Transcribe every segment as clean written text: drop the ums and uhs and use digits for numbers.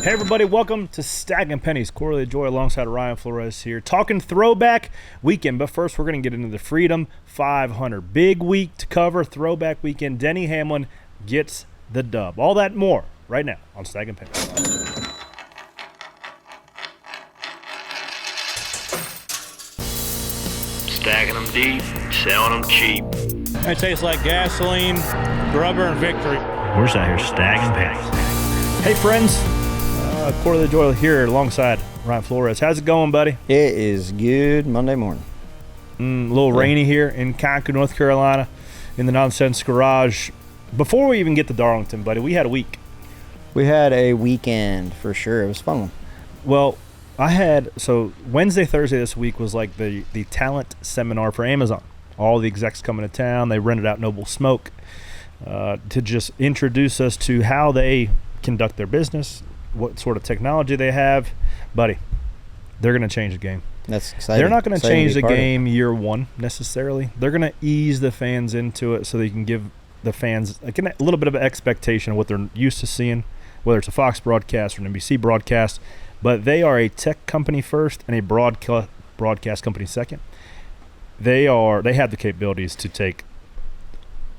Hey everybody, welcome to Stacking Pennies. Corey Joy alongside Ryan Flores here, talking Throwback Weekend. But first, we're going to get into the Freedom 500. Big week to cover, Throwback Weekend. Denny Hamlin gets the dub. All that and more right now on Stacking Pennies. Stacking them deep, selling them cheap. It tastes like gasoline, rubber, and victory. We're just out here stacking pennies. Hey friends, Corey Joy here alongside Ryan Flores. How's it going, buddy? It is good Monday morning. A little rainy here in Concord, North Carolina, in the Nonsense Garage. Before we even get to Darlington, buddy, we had a week. We had a weekend for sure. It was a fun one. Well, so Wednesday, Thursday this week was like the talent seminar for Amazon. All the execs coming to town. They rented out Noble Smoke to just introduce us to how they conduct their business, what sort of technology they have. Buddy, they're going to change the game. That's exciting. They're not going to change the game year one necessarily. They're going to ease the fans into it so they can give the fans like a little bit of an expectation of what they're used to seeing, whether it's a Fox broadcast or an NBC broadcast. But they are a tech company first and a broadcast company second. They have the capabilities to take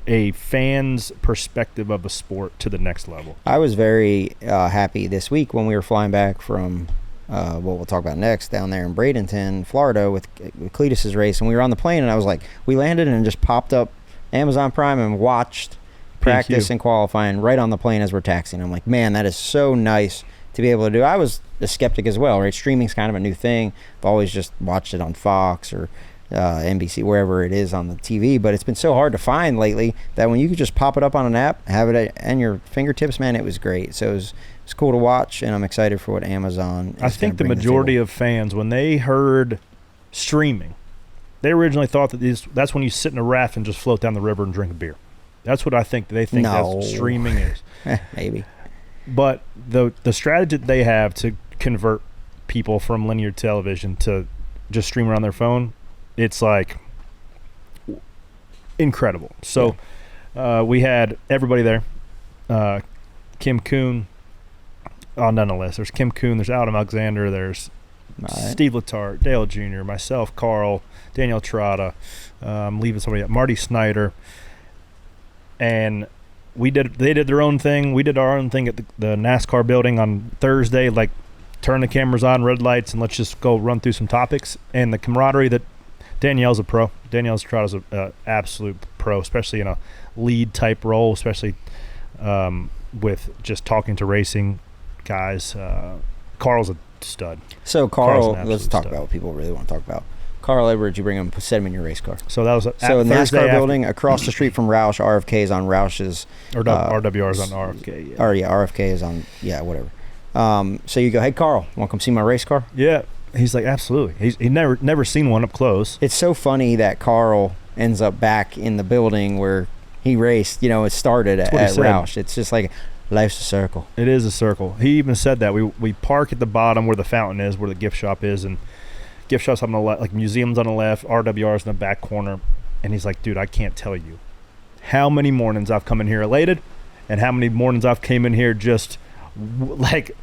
a fan's perspective of a sport to the next level. I was very happy this week when we were flying back from what we'll talk about next down there in Bradenton, Florida with Cletus's race, and we were on the plane, and I was like, we landed and just popped up Amazon Prime and watched practice and qualifying right on the plane as we're taxiing. I'm like, man, that is so nice to be able to do. I was a skeptic as well, right? Streaming's kind of a new thing. I've always just watched it on Fox or NBC, wherever it is on the TV, but it's been so hard to find lately that when you could just pop it up on an app, have it at your fingertips, man, it was great. So it was cool to watch, and I'm excited for what Amazon is. I think the majority of fans, when they heard streaming, they originally thought that that's when you sit in a raft and just float down the river and drink a beer. That's what I think they think that streaming is. Maybe. But the strategy that they have to convert people from linear television to just stream on their phone, it's like incredible. So we had everybody there. Kim Kuhn. Oh, nonetheless, there's Kim Kuhn, there's Adam Alexander, there's Steve Letarte, Dale Jr., myself, Carl, Daniel Trotta, I'm leaving somebody up, Marty Snyder. And they did their own thing. We did our own thing at the NASCAR building on Thursday, like turn the cameras on, red lights, and let's just go run through some topics. And the camaraderie that Danielle's a pro. Danielle Trotta's an absolute pro, especially in a lead type role, especially with just talking to racing guys. Carl's a stud. So Carl, let's talk about what people really want to talk about. Carl Edwards, you bring him, set him in your race car. So that was so NASCAR building across the street from Roush. RFK is on Roush's. Or RWR is on RFK. Yeah. Or RFK is on whatever. So you go, hey Carl, want to come see my race car? Yeah. He's like, absolutely. He never seen one up close. It's so funny that Carl ends up back in the building where he raced. It started at Roush. It's just like life's a circle. It is a circle. He even said that we park at the bottom where the fountain is, where the gift shop is, and gift shops on the left, like museums on the left, RWR's in the back corner. And he's like, dude, I can't tell you how many mornings I've come in here elated and how many mornings I've came in here just like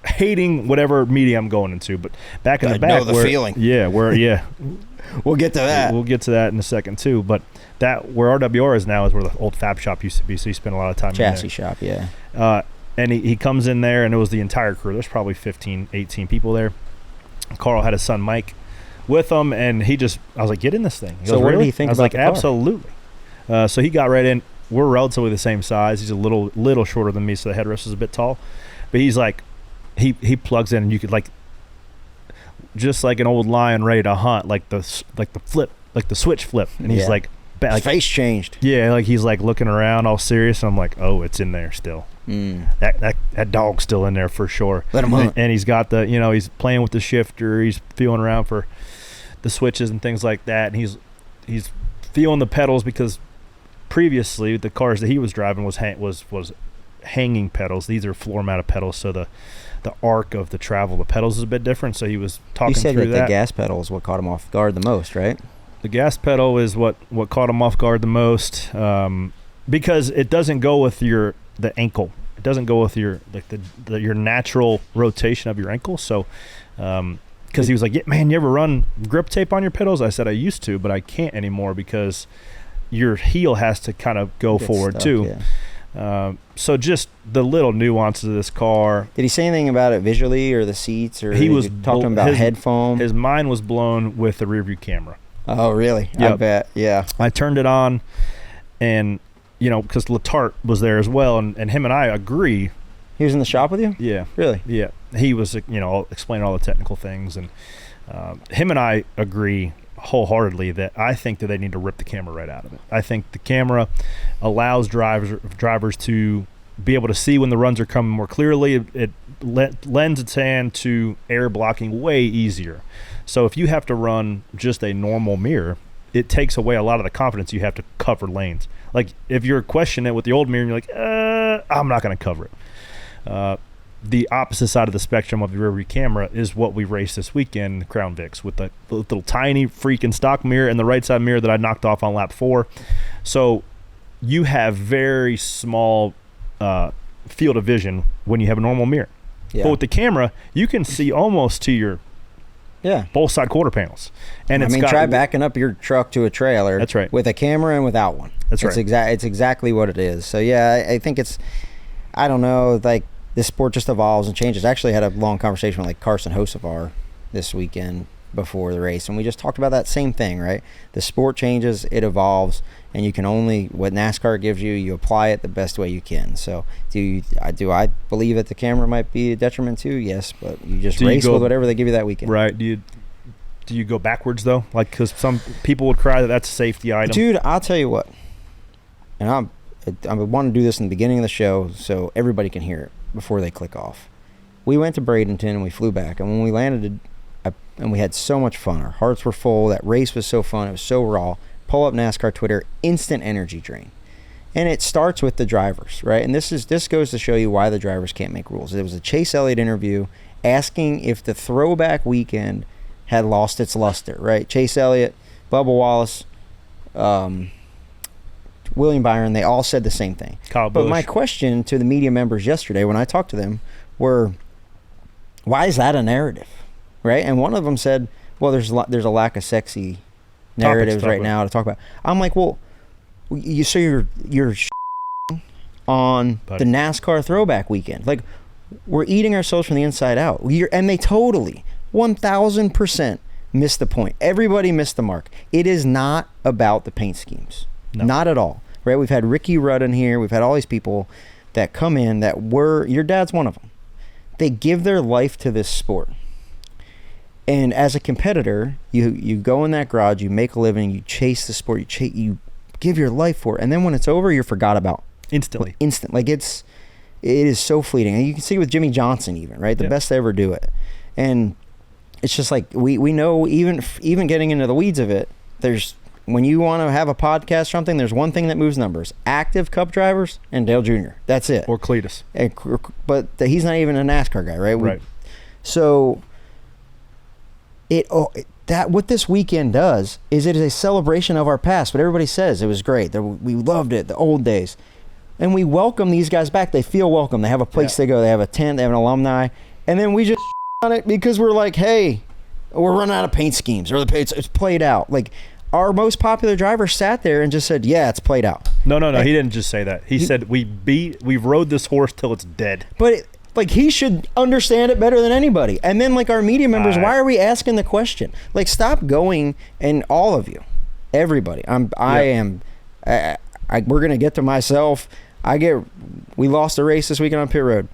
hating whatever media I'm going into. But back in the back, know the feeling. Yeah, we'll get to that. We'll get to that in a second too. But that where RWR is now is where the old fab shop used to be. So you spent a lot of time chassis in there. Shop, yeah. And he comes in there, and it was the entire crew. There's probably 15, 18 people there. Carl had his son Mike with him, and I was like, get in this thing. So what did he think about the car? Absolutely. So he got right in. We're relatively the same size. He's a little shorter than me, so the headrest is a bit tall. But he's like, he plugs in, and you could like, just like an old lion ready to hunt, like the flip, like the switch flip. And he's like, his face changed. Yeah, like he's like looking around all serious, and I'm like, oh, it's in there still. That dog's still in there for sure. Let him hunt. And he's got the, he's playing with the shifter. He's feeling around for the switches and things like that. And he's feeling the pedals because previously the cars that he was driving was hanging pedals. These are floor mounted pedals, so the arc of the travel, the pedals is a bit different. So he was talking through that. He said that the gas pedal is what caught him off guard the most, right? The gas pedal is what caught him off guard the most because it doesn't go with the ankle. It doesn't go with your your natural rotation of your ankle. So, because he was like, yeah, man, you ever run grip tape on your pedals? I said I used to, but I can't anymore because your heel has to kind of go forward stuck, too. So just the little nuances of this car. Did he say anything about it visually or the seats, or he was talking about head foam? His mind was blown with the rear view camera. Oh, really? Yep. I bet. Yeah. I turned it on, and because Letarte was there as well, and him and I agree. He was in the shop with you? Yeah. Really? Yeah. He was explaining all the technical things, and him and I agree wholeheartedly that I think that they need to rip the camera right out of it. I think the camera allows drivers to be able to see when the runs are coming more clearly. It lends its hand to air blocking way easier. So if you have to run just a normal mirror, it takes away a lot of the confidence you have to cover lanes. Like if you're questioning it with the old mirror and you're like, I'm not going to cover it. The opposite side of the spectrum of the rear view camera is what we raced this weekend, Crown Vics, with the little tiny freaking stock mirror and the right side mirror that I knocked off on lap 4. So you have very small field of vision when you have a normal mirror. Yeah. But with the camera, you can see almost to your both side quarter panels. And try backing up your truck to a trailer. That's right. With a camera and without one. That's right. It's exactly what it is. So yeah, I think I don't know, like this sport just evolves and changes. I actually had a long conversation with like Carson Hocevar this weekend before the race, and we just talked about that same thing, right? The sport changes, it evolves, and you can only, what NASCAR gives you, you apply it the best way you can. So do I believe that the camera might be a detriment too? Yes, but you just race with whatever they give you that weekend. Right. Do you go backwards though? Like, because some people would cry that that's a safety item. Dude, I'll tell you what, and I want to do this in the beginning of the show so everybody can hear it before they click off. We went to Bradenton and we flew back, and when we landed, and we had so much fun. Our hearts were full. That race was so fun. It was so raw. Pull up NASCAR Twitter, instant energy drain. And it starts with the drivers, right? And this goes to show you why the drivers can't make rules. It was a Chase Elliott interview asking if the Throwback Weekend had lost its luster, right? Chase Elliott, Bubba Wallace, William Byron, they all said the same thing. But my question to the media members yesterday when I talked to them were, why is that a narrative, right? And one of them said, well, there's a lack of sexy narratives right now to talk about. I'm like, well, you're on the NASCAR Throwback Weekend. Like, we're eating ourselves from the inside out. And they totally, 1,000% missed the point. Everybody missed the mark. It is not about the paint schemes. No. Not at all, right? We've had Ricky Rudd in here. We've had all these people that come in that your dad's one of them. They give their life to this sport. And as a competitor, you go in that garage, you make a living, you chase the sport, you give your life for it. And then when it's over, you're forgot about. Instantly. Like it is so fleeting. And you can see with Jimmy Johnson even, right? The best to ever do it. And it's just like we know even getting into the weeds of it, when you want to have a podcast or something, there's one thing that moves numbers: active Cup drivers and Dale Jr. That's it. Or Cletus. But he's not even a NASCAR guy, right? Right. So what this weekend does is it is a celebration of our past. But everybody says it was great. We loved it, the old days. And we welcome these guys back. They feel welcome. They have a place to go. They have a tent. They have an alumni. And then we just on it because we're like, hey, we're running out of paint schemes, or it's played out. Like, our most popular driver sat there and just said, yeah, it's played out. No, he didn't just say that. He said, we've rode this horse till it's dead. But he should understand it better than anybody. And then like our media members, why are we asking the question? Like, stop going, and all of you, everybody. We're going to get to myself. We lost a race this weekend on pit road.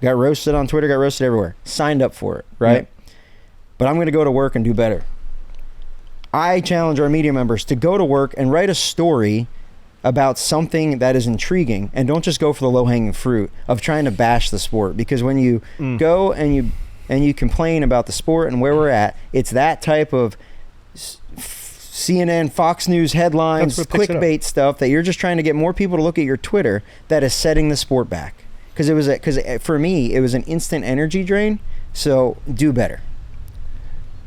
Got roasted on Twitter, got roasted everywhere. Signed up for it, right? Yep. But I'm going to go to work and do better. I challenge our media members to go to work and write a story about something that is intriguing, and don't just go for the low-hanging fruit of trying to bash the sport. Because when you go and you complain about the sport and where we're at, it's that type of CNN, Fox News headlines, clickbait stuff that you're just trying to get more people to look at your Twitter that is setting the sport back. Because for me, it was an instant energy drain. So do better.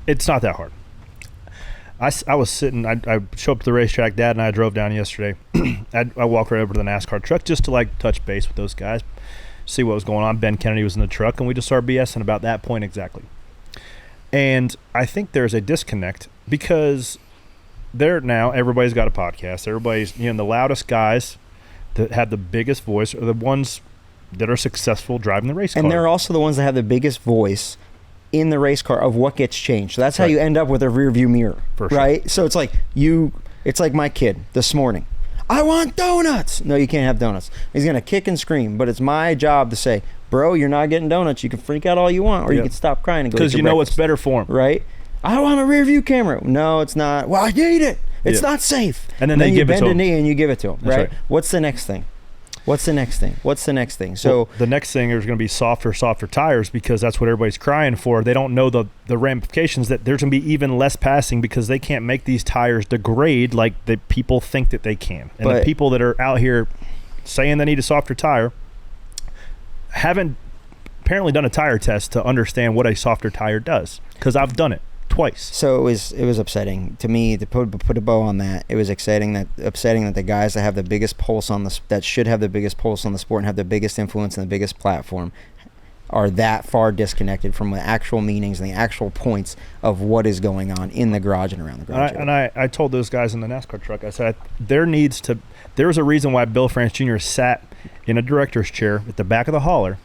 It's not that hard. I was sitting, I showed up to the racetrack. Dad and I drove down yesterday. I walked right over to the NASCAR truck just to like touch base with those guys. see what was going on. Ben Kennedy was in the truck, and we just started BSing about that point exactly. And I think there's a disconnect because now everybody's got a podcast. Everybody's, the loudest guys that have the biggest voice are the ones that are successful driving the race car. And they're also the ones that have the biggest voice in the race car of what gets changed. So that's how you end up with a rear view mirror, right? So it's like my kid this morning. I want donuts. No, you can't have donuts. He's going to kick and scream, but it's my job to say, bro, you're not getting donuts. You can freak out all you want, or you can stop crying and go. Because you know what's better for him, right? I want a rear view camera. No, it's not. Well, I need it. It's not safe. And then you give it to bend a him. knee and you give it to him, That's right? What's the next thing? So the next thing is going to be softer tires, because that's what everybody's crying for. They don't know the ramifications that there's going to be even less passing because they can't make these tires degrade like the people think that they can. And the people that are out here saying they need a softer tire haven't apparently done a tire test to understand what a softer tire does, because I've done it twice. So it was upsetting to me to put a bow on that. It was upsetting that the guys that have the biggest pulse that should have the biggest pulse on the sport and have the biggest influence and the biggest platform are that far disconnected from the actual meanings and the actual points of what is going on in the garage and around the garage. And I told those guys in the NASCAR truck, I said, there's a reason why Bill France Jr. sat in a director's chair at the back of the hauler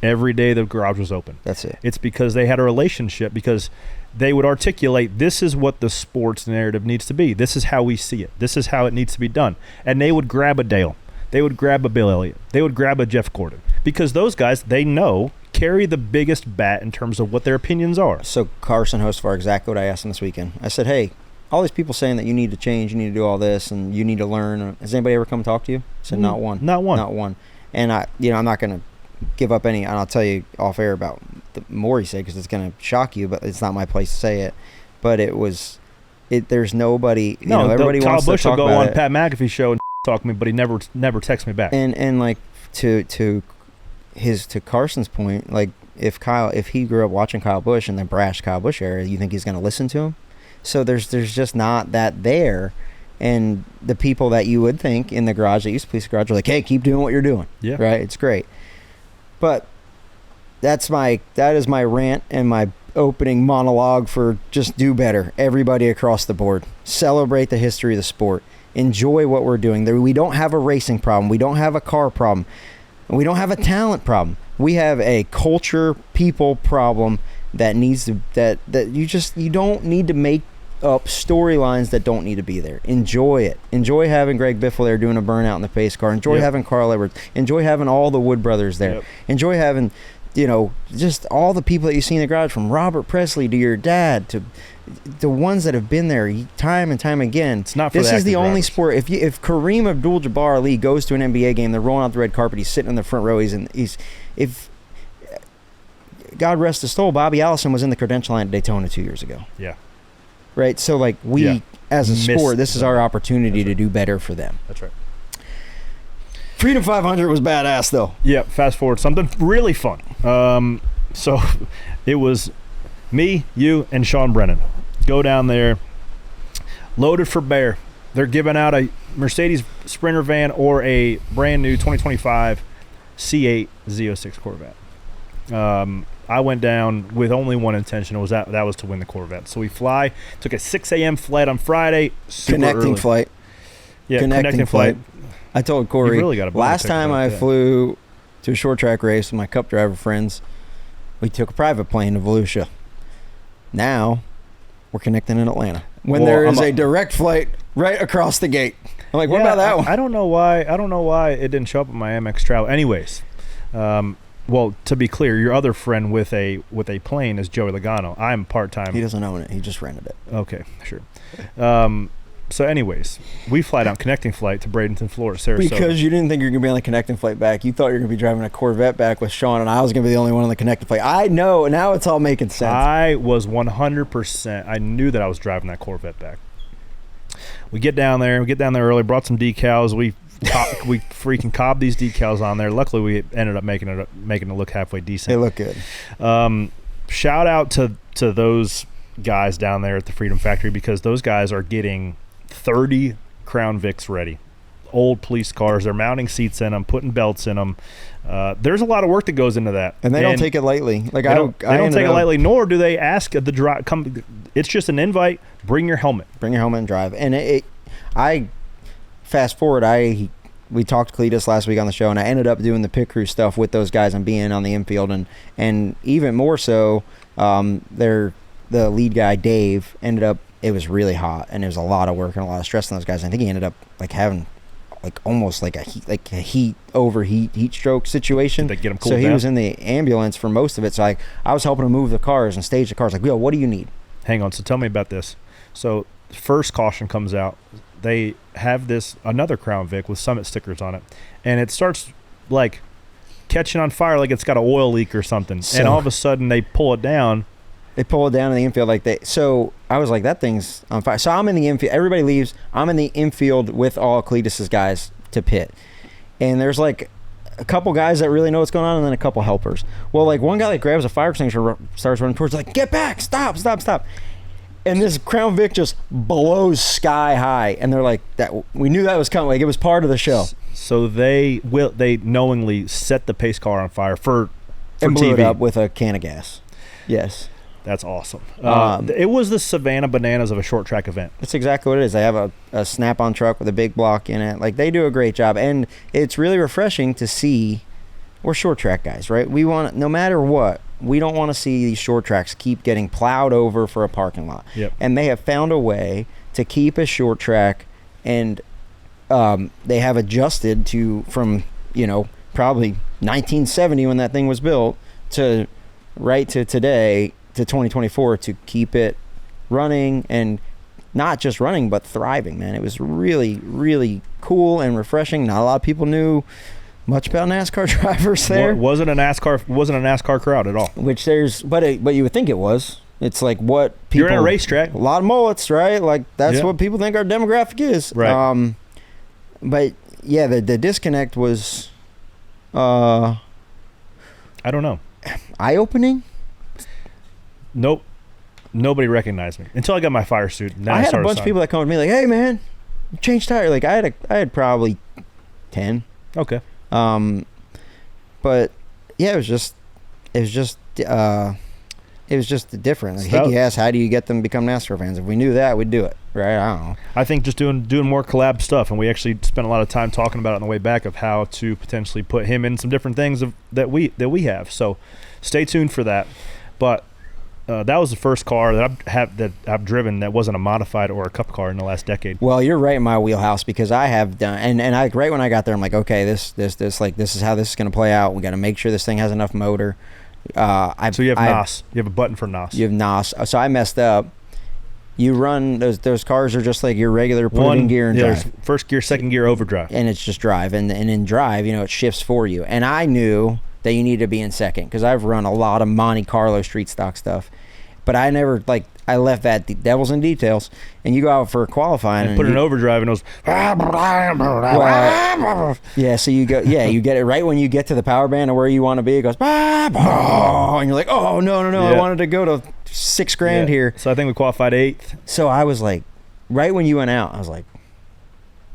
every day the garage was open. That's it. It's because they had a relationship, because they would articulate, this is what the sports narrative needs to be. This is how we see it. This is how it needs to be done. And they would grab a Dale. They would grab a Bill Elliott. They would grab a Jeff Gordon. Because those guys, they know, carry the biggest bat in terms of what their opinions are. So Carson Hostvar, exactly what I asked him this weekend. I said, hey, all these people saying that you need to change, you need to do all this, and you need to learn. Has anybody ever come talk to you? I said, not one. Not one. And I'm not going to give up any, and I'll tell you off air about the more he said, because it's going to shock you, but it's not my place to say it. But there's nobody, everybody Kyle wants Busch to talk will go about on Pat McAfee's show and talk to me, but he never texts me back. And like to Carson's point, like if he grew up watching Kyle Busch in the brash Kyle Busch era, you think he's going to listen to him? So there's just not that there. And the people that you would think in the garage that used to police the garage are like, hey, keep doing what you're doing. Yeah. Right? It's great. But that is my rant and my opening monologue for just do better. Everybody across the board. Celebrate the history of the sport. Enjoy what we're doing. We don't have a racing problem. We don't have a car problem. We don't have a talent problem. We have a culture, people problem that needs to, that you don't need to make up storylines that don't need to be there. Enjoy it. Enjoy having Greg Biffle there doing a burnout in the pace car. Enjoy having Carl Edwards. Enjoy having all the Wood brothers there. Enjoy having, just all the people that you see in the garage, from Robert Presley to your dad to the ones that have been there time and time again. It's not for this is the only drivers. sport. If Kareem Abdul-Jabbar Ali goes to an NBA game, they're rolling out the red carpet. He's sitting in the front row. If God rest his soul, Bobby Allison was in the credential line at Daytona 2 years ago. Yeah. Right, so like as a sport, this is our opportunity to do better for them. That's right. Freedom 500 was badass, though. Yeah, fast forward, something really fun. So it was me, you, and Sean Brennan. Go down there, loaded for bear. They're giving out a Mercedes Sprinter van or a brand new 2025 C8 Z06 Corvette. I went down with only one intention. That was to win the Corvette. So we took a 6 a.m. flight on Friday. Connecting flight. Yeah, connecting flight. I told Corey, really last time I flew to a short track race with my Cup driver friends, we took a private plane to Volusia. Now, we're connecting in Atlanta. When there is a direct flight right across the gate. I'm like, what about that one? I don't know why it didn't show up on my Amex Travel. Anyways, well, to be clear, your other friend with a plane is Joey Logano. I'm part-time. He doesn't own it. He just rented it. Okay, sure. So anyways, we fly down connecting flight to Bradenton, Florida, Sarasota. Because you didn't think you were going to be on the connecting flight back. You thought you were going to be driving a Corvette back with Sean, and I was going to be the only one on the connecting flight. I know. Now it's all making sense. I was 100%. I knew that I was driving that Corvette back. We get down there early, brought some decals. We freaking cobbed these decals on there. Luckily, we ended up making it look halfway decent. They look good. Shout out to those guys down there at the Freedom Factory, because those guys are getting 30 Crown Vics ready. old police cars. They're mounting seats in them, putting belts in them. There's a lot of work that goes into that, and they don't take it lightly. Like they don't take it lightly, nor do they ask the drive. Come, it's just an invite. Bring your helmet. Bring your helmet and drive. And I fast forward. We talked to Cletus last week on the show, and I ended up doing the pit crew stuff with those guys and being on the infield, and even more so, the lead guy Dave ended up. It was really hot, and there was a lot of work and a lot of stress on those guys. I think he ended up like having like almost like a heat stroke situation. Did they get him cooled so he down? was in the ambulance for most of it. So I was helping him move the cars and stage the cars. Like, yo, what do you need? Hang on. So tell me about this. So first caution comes out. They have another Crown Vic with Summit stickers on it, and it starts like catching on fire, like it's got an oil leak or something. And all of a sudden they pull it down. They pull it down in the infield so I was like, that thing's on fire. So I'm in the infield. Everybody leaves. I'm in the infield with all Cletus's guys to pit. And there's like a couple guys that really know what's going on, and then a couple helpers. Well, like one guy like grabs a fire extinguisher, starts running towards, like, get back, stop. And this Crown Vic just blows sky high. And they're like, that we knew that was coming. Like, it was part of the show. So they knowingly set the pace car on fire for and blew TV. it up with a can of gas. Yes. That's awesome. It was the Savannah Bananas of a short track event. That's exactly what it is. They have a snap-on truck with a big block in it. Like, they do a great job, and it's really refreshing to see. We're short track guys, right? We want, no matter what, we don't want to see these short tracks keep getting plowed over for a parking lot. Yep. And they have found a way to keep a short track, and they have adjusted from probably 1970 when that thing was built to right to today, to 2024, to keep it running, and not just running but thriving, man. It was really, really cool and refreshing. Not a lot of people knew much about NASCAR drivers there. Wasn't a NASCAR crowd at all. Which but you would think it was. It's like what people. You're at a racetrack. A lot of mullets, right? Like that's what people think our demographic is. Right. But yeah, the disconnect was. I don't know. Eye-opening. Nope. Nobody recognized me until I got my fire suit. Now I had a bunch of people that come to me like, "Hey, man, you changed tire." Like I had probably 10. Okay. But yeah, it was just different. Like, Hickey asked, "How do you get them to become NASCAR fans?" If we knew that, we'd do it, right? I don't know. I think just doing more collab stuff, and we actually spent a lot of time talking about it on the way back of how to potentially put him in some different things that we have. So, stay tuned for that. But that was the first car that I've driven that wasn't a modified or a cup car in the last decade. Well, you're right in my wheelhouse, because I have done, and I right when I got there, I'm like, okay, this is how this is going to play out. We got to make sure this thing has enough motor. So you have NOS. You have a button for NOS. You have NOS. So I messed up. You run those cars are just like your regular put it in gear and drive. First gear, second gear, overdrive, and it's just drive. And in drive, it shifts for you. And I knew that you need to be in second, because I've run a lot of Monte Carlo street stock stuff, but I never I left that devil's in details. And you go out for qualifying and put it in overdrive, and it was yeah. So you get it right when you get to the power band or where you want to be. It goes and you're like, oh no, I wanted to go to $6,000 here. So I think we qualified 8th. So I was like, right when you went out, I was like,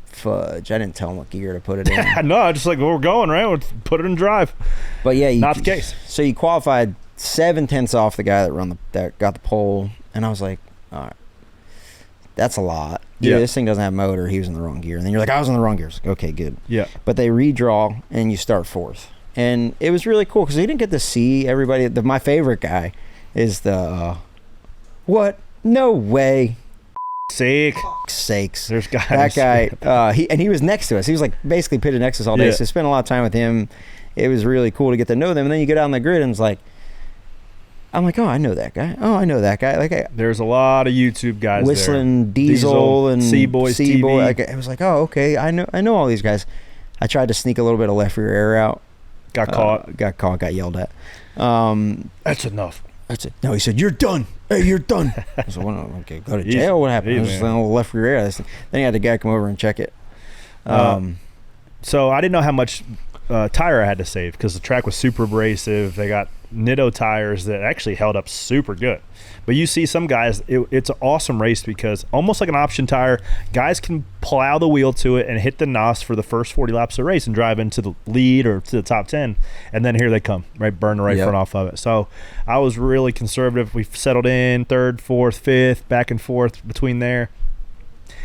fudge. I didn't tell him what gear to put it in. No, I just like, well, we're going, right? We'll put it in drive. But yeah, not the case. So you qualified 7/10 off the guy that got the pole, and I was like, all right, that's a lot. Yeah, this thing doesn't have motor. He was in the wrong gear. And then you're like, I was in the wrong gears. Like, okay, good. Yeah. But they redraw, and you start 4th, and it was really cool because you didn't get to see everybody. My favorite guy is the what? No way. Sakes. There's guys. That guy, he was next to us. He was like basically pitted next to us all day. Yeah. So I spent a lot of time with him. It was really cool to get to know them. And then you get out on the grid and it's like, I'm like, oh, I know that guy. Oh, I know that guy. Like, there's a lot of YouTube guys Whistling, there. Diesel and C-Boys TV. Like, I was like, oh, okay. I know all these guys. I tried to sneak a little bit of left rear air out. Got caught. Got yelled at. That's enough. That's it. No, he said, you're done. Hey, you're done. I said, well, okay, go to jail. What happened? It was just a little left rear air. Then he had the guy come over and check it. So I didn't know how much tire I had to save because the track was super abrasive. They got Nitto tires that actually held up super good. But you see some guys, it's an awesome race because almost like an option tire, guys can plow the wheel to it and hit the NOS for the first 40 laps of the race and drive into the lead or to the top 10. And then here they come, right? Burn the right front off of it. So I was really conservative. We settled in third, fourth, fifth, back and forth between there.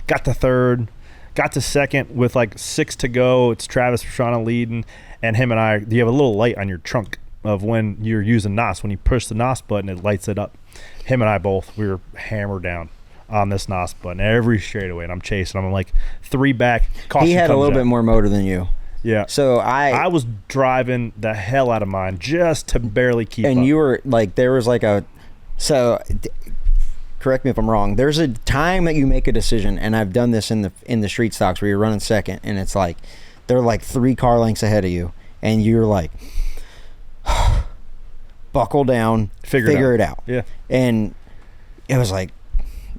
Got to third, got to second with like 6 to go. It's Travis Pastrana leading, and him and I, you have a little light on your trunk of when you're using NOS. When you push the NOS button, it lights it up. Him and I both, we were hammered down on this NOS button every straightaway, and I'm chasing. I'm like 3 back. He had a little bit more motor than you. Yeah. So I was driving the hell out of mine just to barely keep up. And you were like, there was like correct me if I'm wrong. There's a time that you make a decision, and I've done this in the street stocks where you're running second, and it's like they're like 3 car lengths ahead of you, and you're like, buckle down, figure it out. Yeah. And it was like,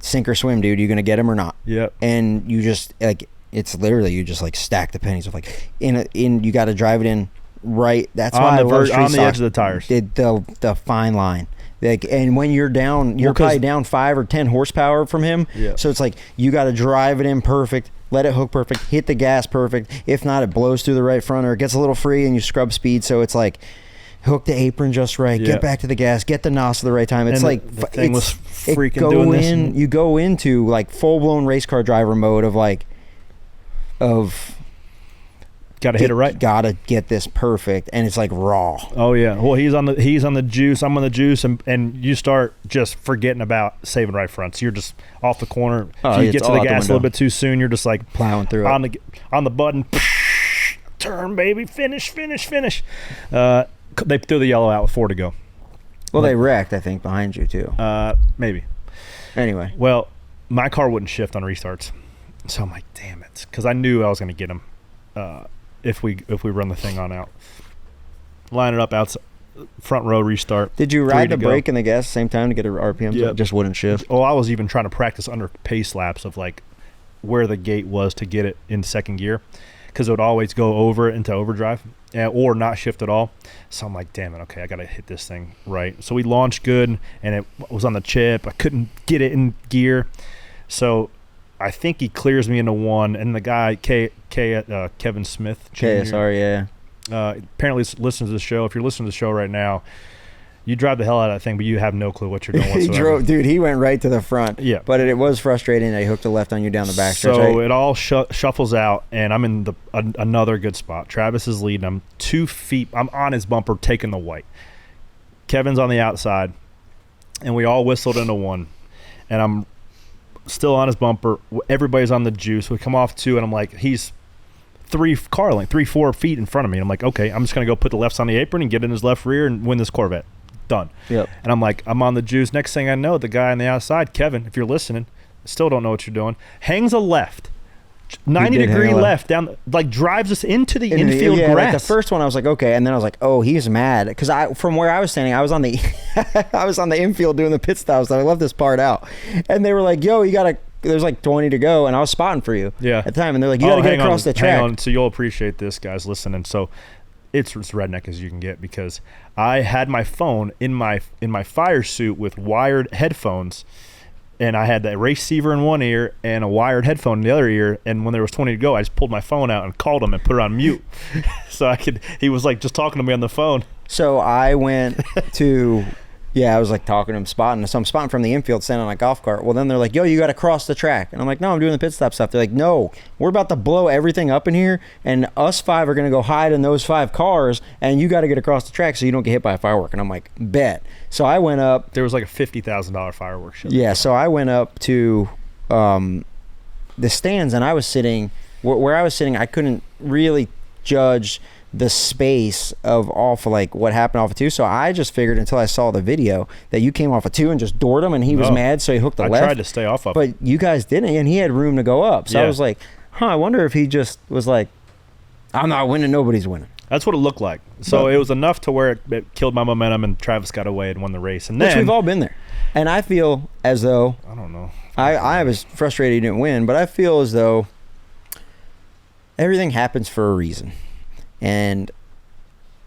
sink or swim, dude. You gonna get him or not? Yep. And you just like, it's literally, you just like stack the pennies with like you got to drive it in right. That's why I love street on the stocks. edge of the tires. The fine line. Like, and when you're down, you're probably down 5 or 10 horsepower from him. Yeah. So it's like you got to drive it in perfect, let it hook perfect, hit the gas perfect. If not, it blows through the right front or it gets a little free and you scrub speed. So it's like hook the apron just right, get back to the gas, get the NOS at the right time. It's and like the thing was freaking doing this. You go into like full blown race car driver mode of gotta hit it right, gotta get this perfect, and it's like raw. Oh yeah. Well, he's on the juice, I'm on the juice, and you start just forgetting about saving right fronts. You're just off the corner. If you get to the gas a little bit too soon, you're just like plowing through on the button. Turn, baby, finish. They threw the yellow out with 4 to go. Well, they wrecked, I think, behind you too. Maybe. Anyway. Well, my car wouldn't shift on restarts, so I'm like, damn it, because I knew I was going to get him if we run the thing on out. Line it up outside, front row restart. Did you ride the brake and the gas at the same time to get a RPM? Yeah. It just wouldn't shift. Oh, I was even trying to practice under pace laps of like where the gate was to get it in second gear, because it would always go over into overdrive or not shift at all. So I'm like, damn it, okay, I got to hit this thing right. So we launched good, and it was on the chip. I couldn't get it in gear. So I think he clears me into 1, and the guy, Kevin Smith Jr. KSR, apparently listens to the show. If you're listening to the show right now, you drive the hell out of that thing, but you have no clue what you're doing whatsoever. He went right to the front. Yeah. But it was frustrating that he hooked a left on you down the backstretch. So it all shuffles out, and I'm in another good spot. Travis is leading. I'm 2 feet. I'm on his bumper taking the white. Kevin's on the outside, and we all whistled into 1. And I'm still on his bumper. Everybody's on the juice. We come off 2, and I'm like, he's 3-4 feet in front of me. And I'm like, okay, I'm just going to go put the lefts on the apron and get in his left rear and win this Corvette. Done. Yep. And I'm like, I'm on the juice. Next thing I know, the guy on the outside, Kevin, if you're listening, still don't know what you're doing, hangs a left, 90-degree left down, like drives us into the infield grass. Like the first one I was like, okay, and then I was like, oh, he's mad, because from where I was standing, I was on the I was on the infield doing the pit stops. I left this part out, and they were like, yo, you gotta. There's like 20 to go, and I was spotting for you at the time, and they're like, you gotta get across the track. Hang on, so you'll appreciate this, guys, listening. So it's as redneck as you can get, because I had my phone in my fire suit with wired headphones, and I had the receiver in one ear and a wired headphone in the other ear, and when there was 20 to go, I just pulled my phone out and called him and put it on mute so he was like just talking to me on the phone. So I went to I was like talking to him, spotting. So I'm spotting from the infield, standing on a golf cart. Well, then they're like, yo, you got to cross the track. And I'm like, no, I'm doing the pit stop stuff. They're like, no, we're about to blow everything up in here, and us 5 are going to go hide in those 5 cars, and you got to get across the track so you don't get hit by a firework. And I'm like, bet. So I went up. There was like a $50,000 fireworks show. Yeah, so I went up to the stands, and I was sitting where I was sitting. I couldn't really judge the space of off of like what happened off of 2, so I just figured until I saw the video that you came off of 2 and just doored him, and he was mad, so he hooked the left. I tried to stay off of but you guys didn't, and he had room to go up. So I was like, I wonder if he just was like, I'm not winning, nobody's winning. That's what it looked like. So it was enough to where it killed my momentum, and Travis got away and won the race. And then, which we've all been there. And I feel as though I don't know. I was frustrated he didn't win, but I feel as though everything happens for a reason. And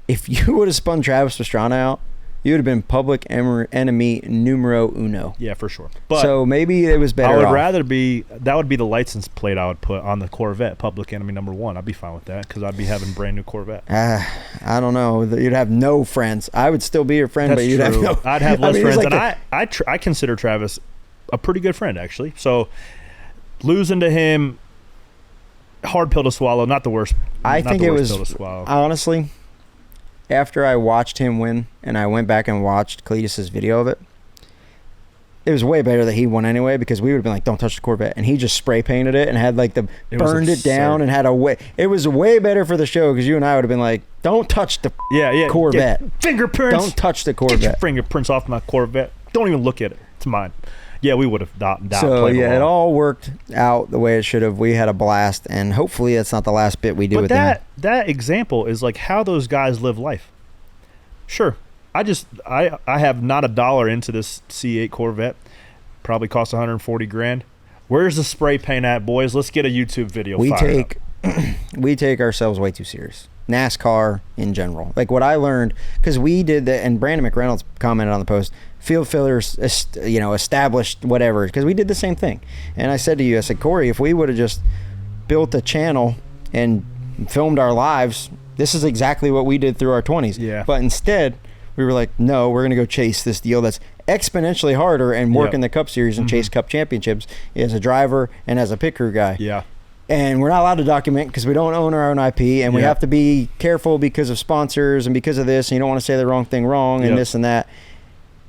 if you would have spun Travis Pastrana out, you would have been public enemy numero uno. Yeah, for sure. But so maybe it was better. I would off. rather be, that would be the license plate I would put on the Corvette, public enemy number 1. I'd be fine with that because I'd be having a brand new Corvette. I don't know. You'd have no friends. I would still be your friend, That's but you'd true. have no. I'd have less friends. Like and I consider Travis a pretty good friend, actually. So losing to him, hard pill to swallow. Not the worst. I think it was, pill to swallow. Honestly, after I watched him win and I went back and watched Cletus's video of it, it was way better that he won anyway, because we would have been like, don't touch the Corvette. And he just spray painted it and had like burned it down and had a way. It was way better for the show, because you and I would have been like, don't touch the Corvette. Fingerprints. Don't touch the Corvette. Get your fingerprints off my Corvette. Don't even look at it. It's mine. Yeah, we would have So yeah, it all worked out the way it should have. We had a blast, and hopefully that's not the last bit we do with them. That example is like how those guys live life. Sure, I have not $1 into this C8 Corvette. Probably cost $140,000. Where's the spray paint at, boys? Let's get a YouTube video. We take ourselves way too serious. NASCAR in general, like what I learned, because we did that, and Brandon McReynolds commented on the post. Field fillers, established whatever, because we did the same thing. And I said to you, I said, Corey, if we would have just built a channel and filmed our lives, this is exactly what we did through our 20s. Yeah. But instead, we were like, no, we're going to go chase this deal that's exponentially harder and work in the Cup Series and chase Cup championships as a driver and as a pit crew guy. Yeah. And we're not allowed to document because we don't own our own IP, and we have to be careful because of sponsors and because of this, and you don't want to say the wrong thing wrong and this and that.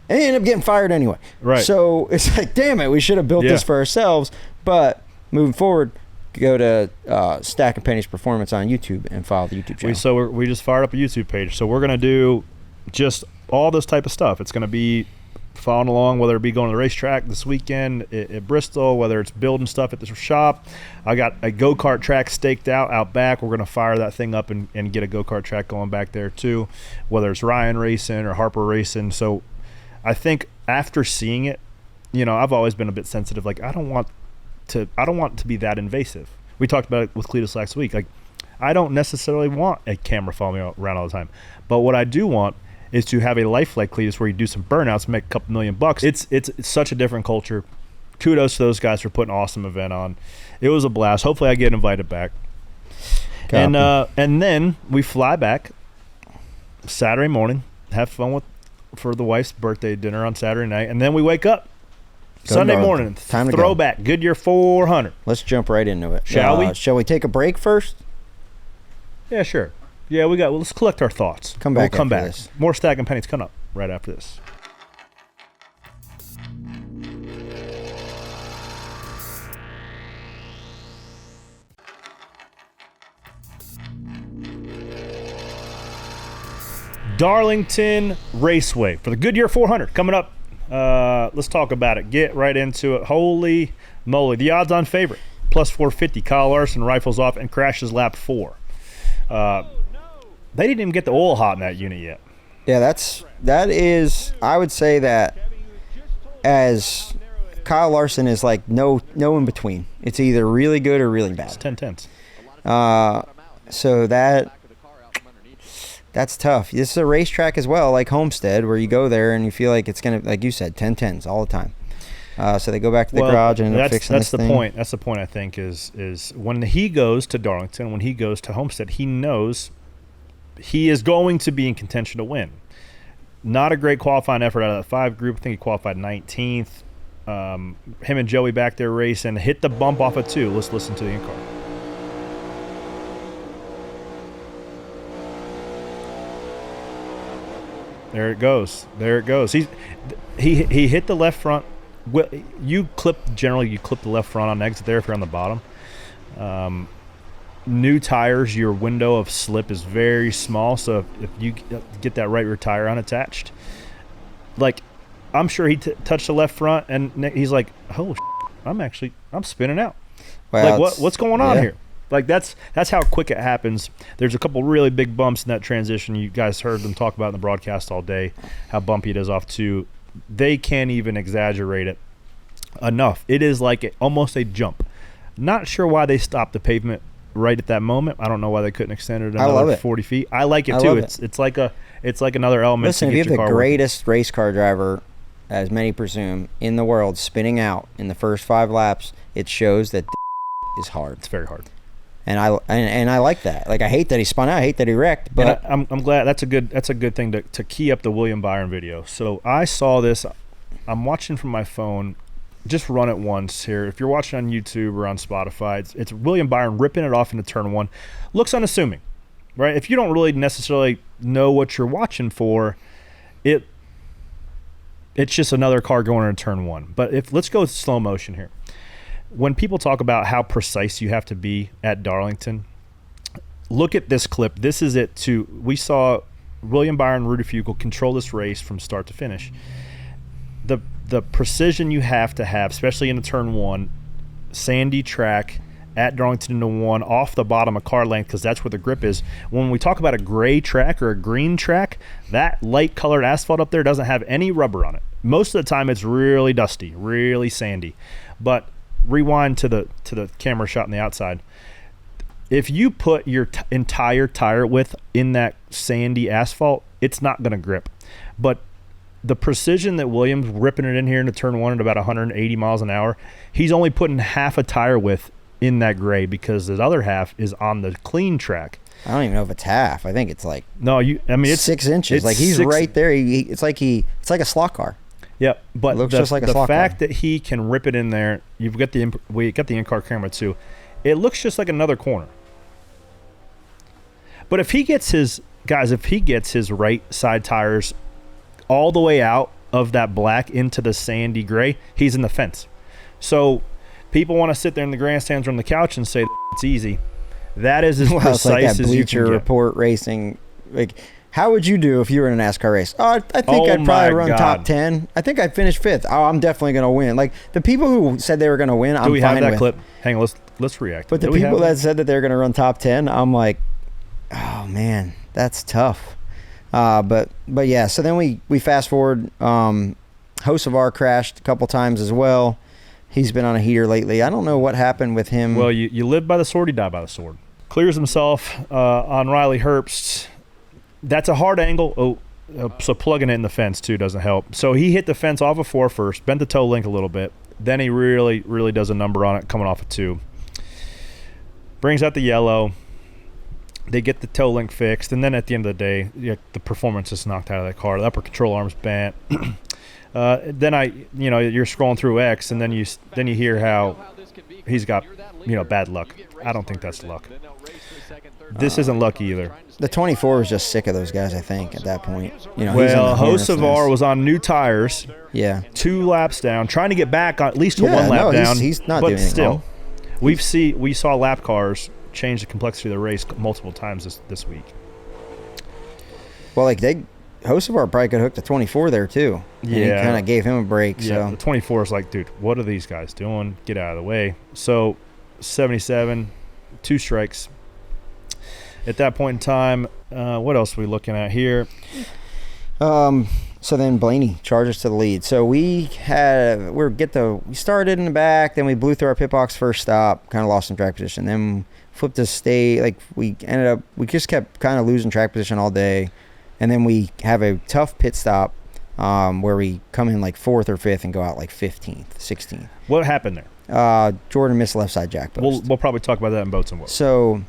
And they end up getting fired anyway. Right. So it's like, damn it, we should have built this for ourselves. But moving forward, go to Stack and Pennies Performance on YouTube and follow the YouTube channel. We just fired up a YouTube page. So we're going to do just all this type of stuff. It's going to be following along, whether it be going to the racetrack this weekend at Bristol, whether it's building stuff at the shop. I got a go-kart track staked out back. We're going to fire that thing up and get a go-kart track going back there too, whether it's Ryan racing or Harper racing. So I think after seeing it, I've always been a bit sensitive. Like, I don't want to be that invasive. We talked about it with Cletus last week. Like, I don't necessarily want a camera following me around all the time. But what I do want is to have a life like Cletus where you do some burnouts, make a couple $1,000,000. It's such a different culture. Kudos to those guys for putting an awesome event on. It was a blast. Hopefully I get invited back. And then we fly back Saturday morning, have fun for the wife's birthday dinner on Saturday night, and then we wake up Sunday morning. Time to throwback go. Goodyear 400. Let's jump right into it. Shall we? Shall we take a break first? Yeah, sure. Yeah, let's collect our thoughts. We'll come back. This. More Stack and Pennies coming up right after this. Darlington Raceway for the Goodyear 400 coming up. Let's talk about it. Get right into it. Holy moly. The odds-on favorite, plus 450. Kyle Larson rifles off and crashes lap 4. They didn't even get the oil hot in that unit yet. Yeah, that is. I would say that as Kyle Larson is like no in between. It's either really good or really bad. It's 10-10s. So that's tough. This is a racetrack as well, like Homestead, where you go there and you feel like it's gonna, like you said, 10-10s all the time. So they go back to the garage and end up fixing this thing. That's the point. I think is when he goes to Darlington, when he goes to Homestead, he knows he is going to be in contention to win. Not a great qualifying effort out of that 5 group. I think he qualified 19th. Him and Joey back there racing, hit the bump off of 2. Let's listen to the in-car. There it goes. He hit the left front. Well, you clip the left front on exit there if you're on the bottom. New tires, your window of slip is very small, so if you get that right rear tire unattached, like, I'm sure he touched the left front and he's like, oh, I'm spinning out. Well, like, what's going on here? Like, that's how quick it happens. There's a couple really big bumps in that transition. You guys heard them talk about in the broadcast all day, how bumpy it is off 2. They can't even exaggerate it enough. It is like almost a jump. Not sure why they stopped the pavement right at that moment. I don't know why they couldn't extend it I love another it. 40 feet. I like it I too. love It's like another element. Listen, to if you get have your the car working. greatest race car driver, as many presume, in the world spinning out in the first 5 laps, it shows that is hard. It's very hard. And I like that. Like, I hate that he spun out. I hate that he wrecked. But I'm glad that's a good thing to key up the William Byron video. So I saw this. I'm watching from my phone. Just run it once here. If you're watching on YouTube or on Spotify, it's William Byron ripping it off into turn 1. Looks unassuming, right? If you don't really necessarily know what you're watching for, it's just another car going into turn 1. But let's go slow motion here. When people talk about how precise you have to be at Darlington, look at this clip. This is it too. We saw William Byron, Rudy Fugle control this race from start to finish. The precision you have to have, especially in a turn 1, sandy track at Darlington into 1, off the bottom of car length, because that's where the grip is. When we talk about a gray track or a green track, that light colored asphalt up there doesn't have any rubber on it. Most of the time it's really dusty, really sandy. But rewind to the camera shot on the outside. If you put your entire tire width in that sandy asphalt, it's not going to grip. But the precision that Williams ripping it in here into turn 1 at about 180 miles an hour, he's only putting half a tire width in that gray because the other half is on the clean track. I don't even know if it's half. I think it's like it's 6 inches. it's Like, he's 6 right there. It's like a slot car. Yep, but Looks just like a the slot fact car. that he can rip it in there, we got the in-car camera too. It looks just like another corner. But if he gets his right side tires all the way out of that black into the sandy gray, he's in the fence. So people want to sit there in the grandstands or on the couch and say it's easy. That is as precise It's like that as you Bleacher can get. Report racing. Like, how would you do if you were in a NASCAR race? Oh, I think Oh I'd probably my run God. top 10. I think I'd finish 5th. Oh, I'm definitely going to win. Like, the people who said they were going to win, I'm Do we fine have that with. clip? Hang on, let's react. But the Do we people have that said that they're going to run top 10, I'm like, oh, man, that's tough. But yeah, so then we fast forward. Hocevar crashed a couple times as well. He's been on a heater lately. I don't know what happened with him. Well, you live by the sword, you die by the sword. Clears himself on Riley Herbst. That's a hard angle. So plugging it in the fence too doesn't help. So he hit the fence off of 4 first, bent the toe link a little bit. Then he really, really does a number on it coming off of 2. Brings out the yellow. They get the toe link fixed, and then at the end of the day, the performance is knocked out of that car. The upper control arm's bent. Then you're scrolling through X, and then you hear how he's got bad luck. I don't think that's luck. This isn't luck either. The 24 was just sick of those guys, I think, at that point. Well, Hocevar was on new tires. Yeah. 2 laps down, trying to get back at least to 1 lap down. He's not but doing anything still, wrong. we saw lap cars change the complexity of the race multiple times this week. Well, like, Hocevar probably could hook the 24 there too. And he kind of gave him a break. Yeah, So the 24 is like, dude, what are these guys doing? Get out of the way. So 77, 2 strikes. At that point in time, what else are we looking at here? So then Blaney charges to the lead. So we started in the back, then we blew through our pit box first stop, kind of lost some track position. Then flipped to stay. Like, we just kept kind of losing track position all day. And then we have a tough pit stop where we come in like 4th or 5th and go out like 15th, 16th. What happened there? Jordan missed left side jack post. We'll probably talk about that in Boats and Wheels. So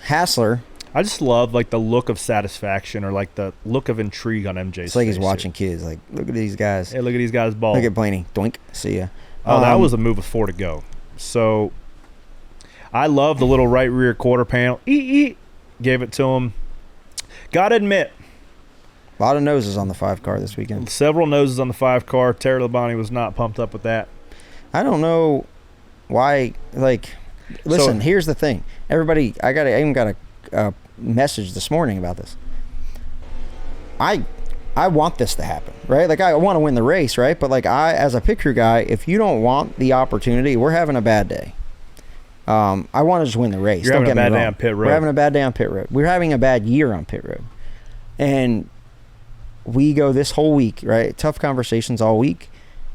Hassler, I just love like the look of satisfaction or like the look of intrigue on MJ's it's like he's face watching kids. Like, look at these guys. Hey, look at these guys ball. Look at Blaney. Doink. See ya. Oh, that was a move with 4 to go. So I love the little right rear quarter panel. Gave it to him. Gotta admit, a lot of noses on the 5 car this weekend. several noses on the 5 car. Terry Labonte was not pumped up with that. I don't know why. Like, listen, here's the thing. Everybody, I even got a message this morning about this. I want this to happen, right? Like, I want to win the race, right? But like, as a pit crew guy, if you don't want the opportunity, we're having a bad day. I want to just win the race. You're Don't having get a bad me day wrong. on pit road. We're having a bad day on pit road. We're having a bad year on pit road. And we go this whole week, right? Tough conversations all week.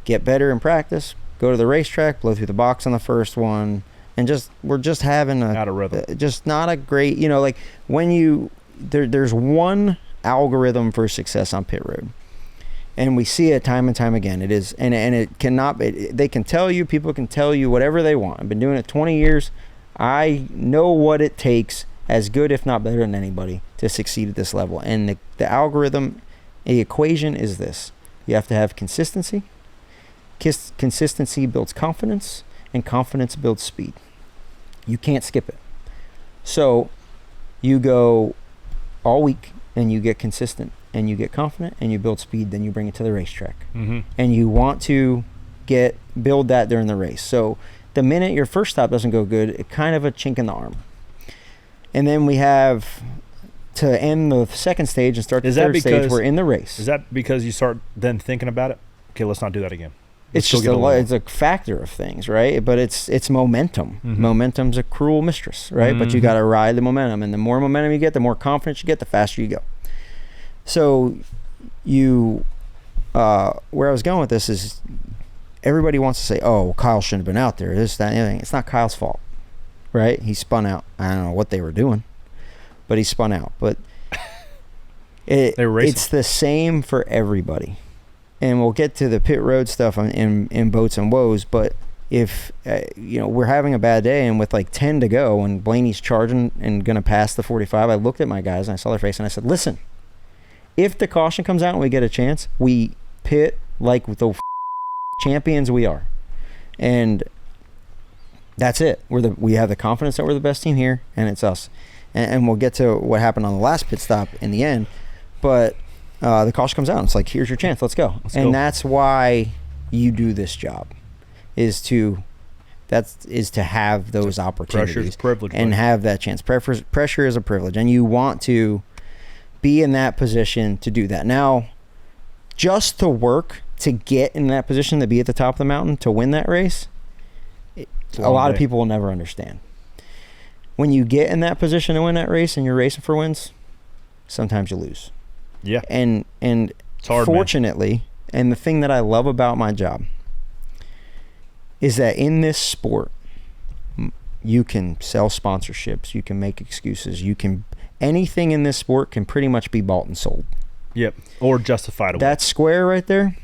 Get better in practice. Go to the racetrack. Blow through the box on the first one. and we're just having out of rhythm. Just not a great, like when there's one algorithm for success on pit road, and we see it time and time again. It is, and it cannot. They can tell you, people can tell you whatever they want. I've been doing it 20 years. I know what it takes, as good if not better than anybody, to succeed at this level. And the algorithm, the equation is this: you have to have consistency. Consistency builds confidence, and confidence builds speed. You can't skip it. So you go all week and you get consistent and you get confident and you build speed, then you bring it to the racetrack. Mm-hmm. And you want to build that during the race. So the minute your first stop doesn't go good, it's kind of a chink in the armor. And then we have to end the second stage and start the third stage. We're in the race. Is that because you start then thinking about it? Okay, let's not do that again. It's just it's a factor of things, right? But it's momentum. Mm-hmm. Momentum's a cruel mistress, right? Mm-hmm. But you got to ride the momentum, and the more momentum you get, the more confidence you get, the faster you go. So where I was going with this is, everybody wants to say, "Oh, Kyle shouldn't have been out there." This, that, anything. It's not Kyle's fault, right? He spun out. I don't know what they were doing, but he spun out. But it's the same for everybody. And we'll get to the pit road stuff in boats and woes, but if we're having a bad day and with like 10 to go and Blaney's charging and going to pass the 45, I looked at my guys and I saw their face and I said, listen, if the caution comes out and we get a chance, we pit like the champions we are. And that's it. We have the confidence that we're the best team here, and it's us. And we'll get to what happened on the last pit stop in the end, but the caution comes out and it's like, here's your chance, let's go. That's why you do this job, is to have those opportunities. Pressure is privilege, and have that chance. Pressure is a privilege, and you want to be in that position to do that. Now, just to work to get in that position to be at the top of the mountain to win that race, a lot of people will never understand. When you get in that position to win that race and you're racing for wins, sometimes you lose. Yeah. And it's hard, fortunately, man. And the thing that I love about my job is that in this sport, you can sell sponsorships, you can make excuses, anything in this sport can pretty much be bought and sold. Yep. Or justified. That square right there,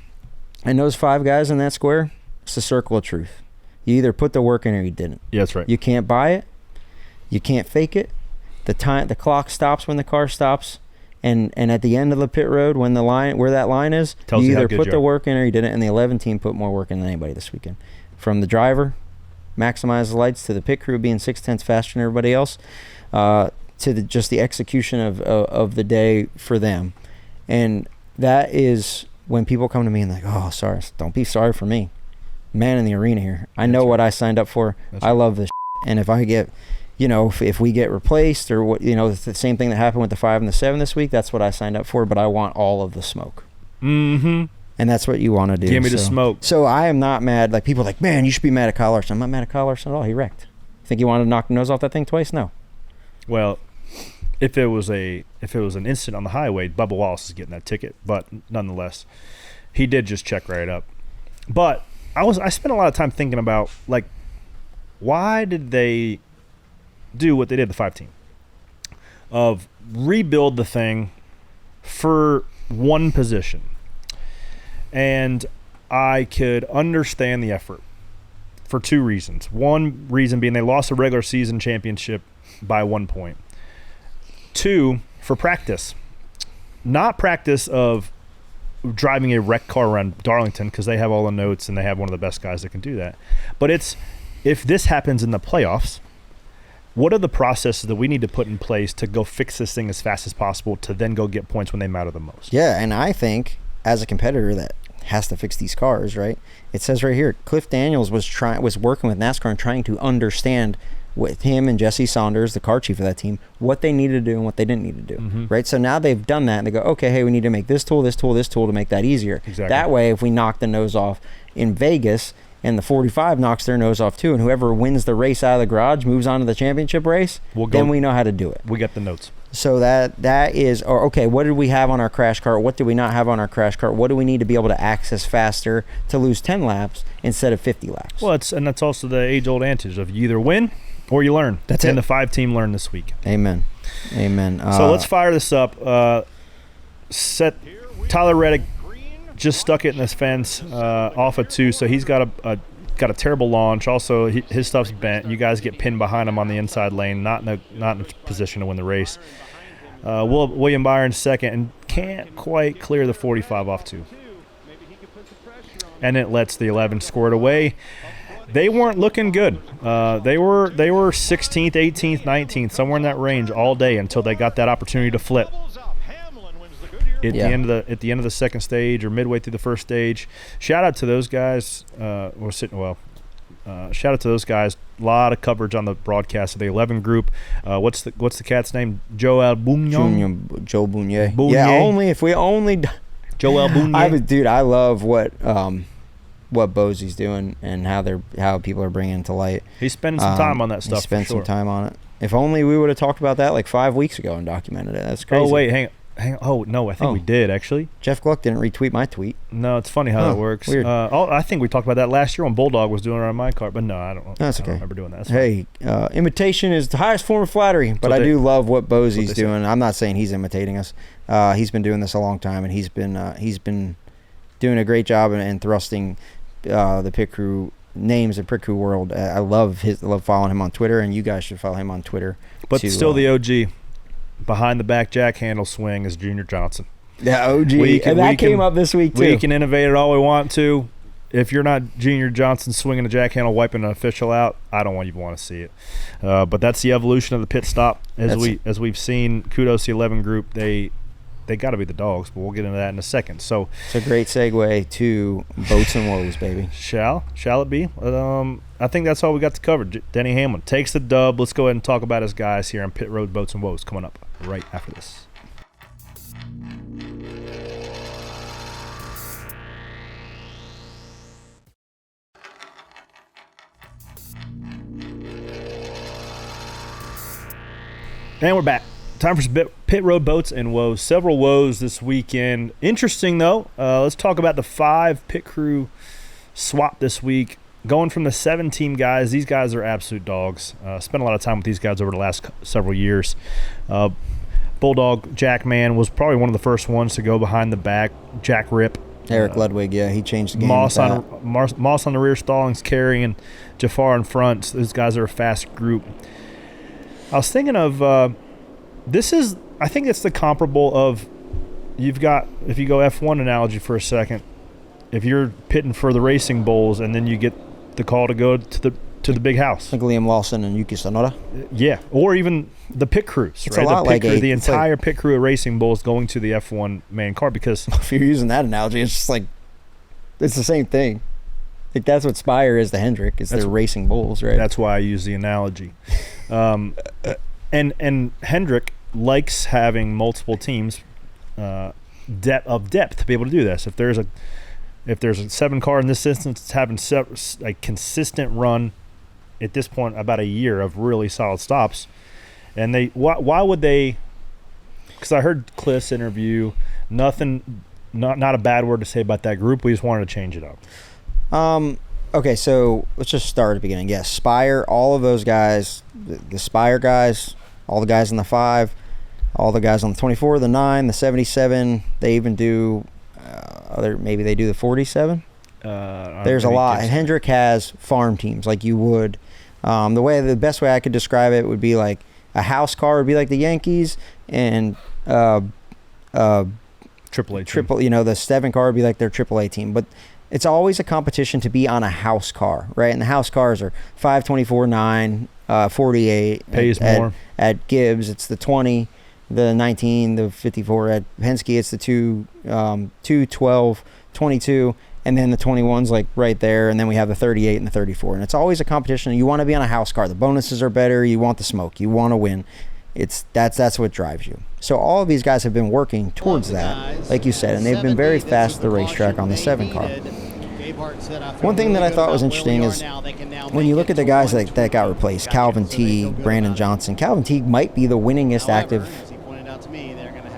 and those 5 guys in that square, it's the circle of truth. You either put the work in or you didn't. Yeah, that's right. You can't buy it. You can't fake it. The clock stops when the car stops. And at the end of the pit road, when where that line is, you either put the work in or you didn't. And the 11 team put more work in than anybody this weekend. From the driver, maximize the lights, to the pit crew being 6/10 faster than everybody else, to just the execution of the day for them. And that is when people come to me and like, oh, sorry, don't be sorry for me. Man in the arena here. I know what I signed up for. I love this shit. And if I get... if we get replaced or what, it's the same thing that happened with the 5 and the 7 this week. That's what I signed up for, but I want all of the smoke. Mm-hmm. And that's what you want to do. Give me the smoke. So I am not mad. Like, people are like, man, you should be mad at Kyle Larson. I'm not mad at Kyle Larson at all. He wrecked. Think he wanted to knock the nose off that thing twice? No. Well, if it was an incident on the highway, Bubba Wallace is getting that ticket. But nonetheless, he did just check right up. But I spent a lot of time thinking about, like, why did they do what they did, the 5 team, of rebuild the thing for one position. And I could understand the effort for 2 reasons. One reason being they lost the regular season championship by 1 point. 2, for practice. Not practice of driving a wrecked car around Darlington, because they have all the notes and they have one of the best guys that can do that. But it's, if this happens in the playoffs, what are the processes that we need to put in place to go fix this thing as fast as possible to then go get points when they matter the most? Yeah, and I think as a competitor that has to fix these cars, right? It says right here, Cliff Daniels was working with NASCAR and trying to understand with him and Jesse Saunders, the car chief of that team, what they needed to do and what they didn't need to do, right? So now they've done that and they go, okay, hey, we need to make this tool to make that easier. Exactly. That way, if we knock the nose off in Vegas and the 45 knocks their nose off too, and whoever wins the race out of the garage moves on to the championship race, then we know how to do it. We got the notes. So that is, or okay, what did we have on our crash cart? What did we not have on our crash cart? What do we need to be able to access faster to lose 10 laps instead of 50 laps? Well, that's also the age-old adage of you either win or you learn. That's and it. the 5-team learned this week. Amen. So let's fire this up. Tyler Reddick just stuck it in this fence off of 2, so he's got a terrible launch. Also, his stuff's bent. You guys get pinned behind him on the inside lane, not in a position to win the race. William Byron second and can't quite clear the 45 off 2. And it lets the 11 score it away. They weren't looking good. They were 16th, 18th, 19th, somewhere in that range all day until they got that opportunity to flip. At the end of the second stage or midway through the first stage. Shout out to those guys. Shout out to those guys. A lot of coverage on the broadcast of the 11 group. What's the cat's name? Joel Bounier. Joe Bounier. Yeah, Joel Bounier. I love what Bosey's doing and how people are bringing it to light. He's spending some time on that stuff. He spent some time on it. If only we would have talked about that like 5 weeks ago and documented it. That's crazy. Oh wait, hang on. Oh no, I think we did actually. Jeff Gluck didn't retweet my tweet. No, it's funny how that works. Weird. I think we talked about that last year when Bulldog was doing it on my cart, but no, I don't. That's I okay. don't remember doing that. Hey, imitation is the highest form of flattery, but I do love what Bosey's doing. I'm not saying he's imitating us. He's been doing this a long time, and he's been doing a great job in thrusting the pit crew names in pit crew world. I love following him on Twitter, and you guys should follow him on Twitter. But still, the OG behind the back jack handle swing is Junior Johnson. The OG, and that came up this week too. We can innovate it all we want to. If you're not Junior Johnson swinging a jack handle, wiping an official out, I don't even want to see it. But that's the evolution of the pit stop. As we've seen, kudos to the 11 group. They got to be the dogs, but we'll get into that in a second. So it's a great segue to boats and woes, baby. Shall it be? I think that's all we got to cover. Denny Hamlin takes the dub. Let's go ahead and talk about his guys here on Pit Road Boats and Woes coming up right after this. And we're back. Time for some Pit Road Boats and Woes. Several woes this weekend. Interesting, though. Let's talk about the 5 pit crew swap this week. Going from the 7-team guys, these guys are absolute dogs. Spent a lot of time with these guys over the last several years. Bulldog Jackman was probably one of the first ones to go behind the back. Jack Rip. Eric Ludwig, yeah, he changed the game. Moss on the rear, Stallings carrying, Jafar in front. Those guys are a fast group. I was thinking of I think it's the comparable of you've got, if you go F1 analogy for a second, if you're pitting for the Racing Bulls and then you get the call to go to the big house. Like Liam Lawson and Yuki Tsunoda. Yeah, or even the pit crews. It's right? a lot the entire pit crew of Racing Bulls going to the F1 main car because if you're using that analogy, it's just like it's the same thing. Like that's what Spire is to Hendrick. It's their Racing Bulls, right? That's why I use the analogy. And Hendrick likes having multiple teams depth to be able to do this. If there's a 7 car in this instance, it's having a consistent run at this point about a year of really solid stops. And why would they? Because I heard Cliff's interview. Not a bad word to say about that group. We just wanted to change it up. Okay, so let's just start at the beginning. Yes, Spire, all of those guys, the Spire guys, all the guys in the 5, all the guys on the 24, the 9, the 77. They even do maybe they do the 47. There's a lot. And Hendrick has farm teams like you would. The best way I could describe it would be like a house car would be like the Yankees, and AAA. The 7 car would be like their AAA team. But it's always a competition to be on a house car, right? And the house cars are 5, 24, 9, 48. Pays more. At Gibbs, it's the 20, the 19, the 54. At Penske, it's the 2, 12, 22, and then the 21's like right there, and then we have the 38 and the 34. And it's always a competition. You want to be on a house car. The bonuses are better. You want the smoke. You want to win. That's what drives you. So all of these guys have been working towards that, like you said, and they've been very fast at the racetrack on the 7 car. One thing that I thought was interesting is when you look at the guys that got replaced, Calvin Teague, Brandon Johnson. Calvin Teague might be the winningest active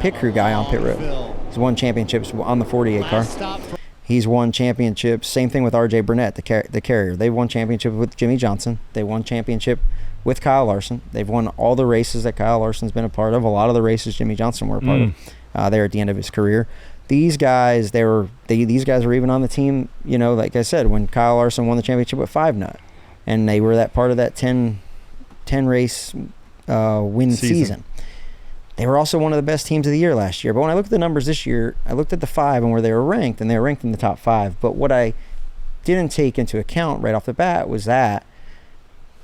pit crew guy on pit road. He's won championships on the 48 car. He's won championships. Same thing with R.J. Burnett, the carrier. They've won championship with Jimmy Johnson. They won championship with Kyle Larson. They've won all the races that Kyle Larson's been a part of. A lot of the races Jimmy Johnson were a part of there at the end of his career. These guys, these guys were even on the team, you know, like I said, when Kyle Larson won the championship with 5 Nut. And they were that part of that 10 race win season. They were also one of the best teams of the year last year. But when I looked at the numbers this year, I looked at the 5 and where they were ranked, and they were ranked in the top 5. But what I didn't take into account right off the bat was that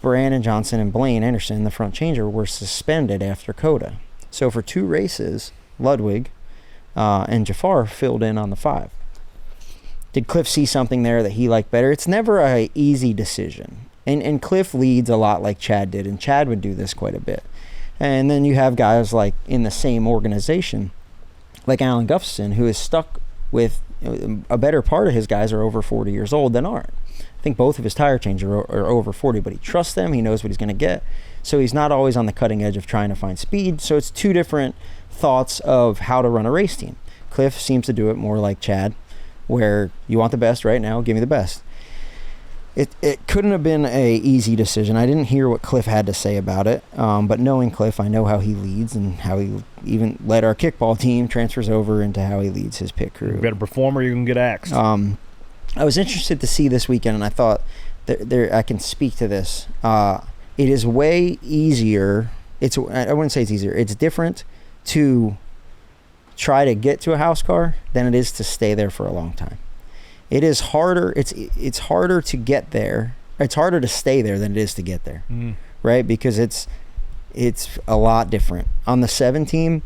Brandon Johnson and Blaine Anderson, the front changer, were suspended after COTA. So for 2 races, Ludwig and Jafar filled in on the 5. Did Cliff see something there that he liked better? It's never an easy decision. And Cliff leads a lot like Chad did, and Chad would do this quite a bit. And then you have guys like in the same organization, like Alan Gustafson, who is stuck with a better part of his guys are over 40 years old than aren't. I think both of his tire changers are over 40, but he trusts them. He knows what he's going to get. So he's not always on the cutting edge of trying to find speed. So it's 2 different thoughts of how to run a race team. Cliff seems to do it more like Chad, where you want the best right now, give me the best. It couldn't have been a easy decision. I didn't hear what Cliff had to say about it, but knowing Cliff, I know how he leads and how he even led our kickball team transfers over into how he leads his pit crew. You got a performer, you can get axed. I was interested to see this weekend, and I thought I can speak to this. It is way easier. I wouldn't say it's easier. It's different to try to get to a house car than it is to stay there for a long time. It is harder. It's harder to get there. It's harder to stay there than it is to get there, right? Because it's a lot different. On the 7 team,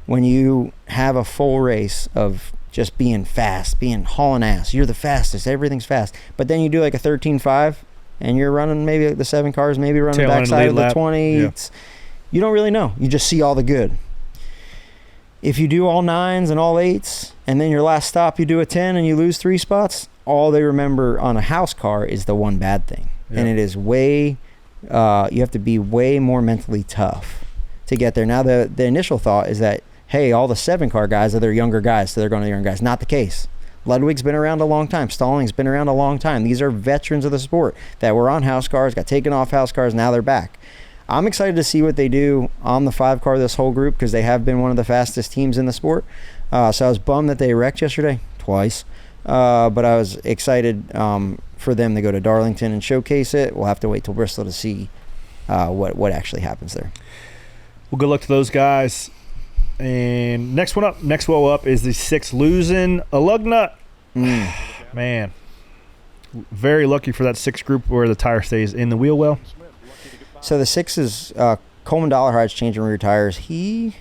when you have a full race of just being fast, hauling ass, you're the fastest. Everything's fast. But then you do like a 13.5, and you're running maybe the 7 cars, maybe running the backside of the 20. Yeah. You don't really know. You just see all the good. If you do all 9s and all 8s, and then your last stop you do a 10 and you lose 3 spots, all they remember on a house car is the one bad thing. Yep. And it is way, you have to be way more mentally tough to get there. Now, the initial thought is that, hey, all the 7-car guys are their younger guys, so they're going to the younger guys. Not the case. Ludwig's been around a long time. Stalling's been around a long time. These are veterans of the sport that were on house cars, got taken off house cars, now they're back. I'm excited to see what they do on the 5-car, this whole group, because they have been one of the fastest teams in the sport. So I was bummed that they wrecked yesterday, twice. But I was excited for them to go to Darlington and showcase it. We'll have to wait till Bristol to see what actually happens there. Well, good luck to those guys. And next row up is the 6 losing a lug nut. Man, very lucky for that 6 group where the tire stays in the wheel well. So the 6 is Coleman Dollarhide's changing rear tires. He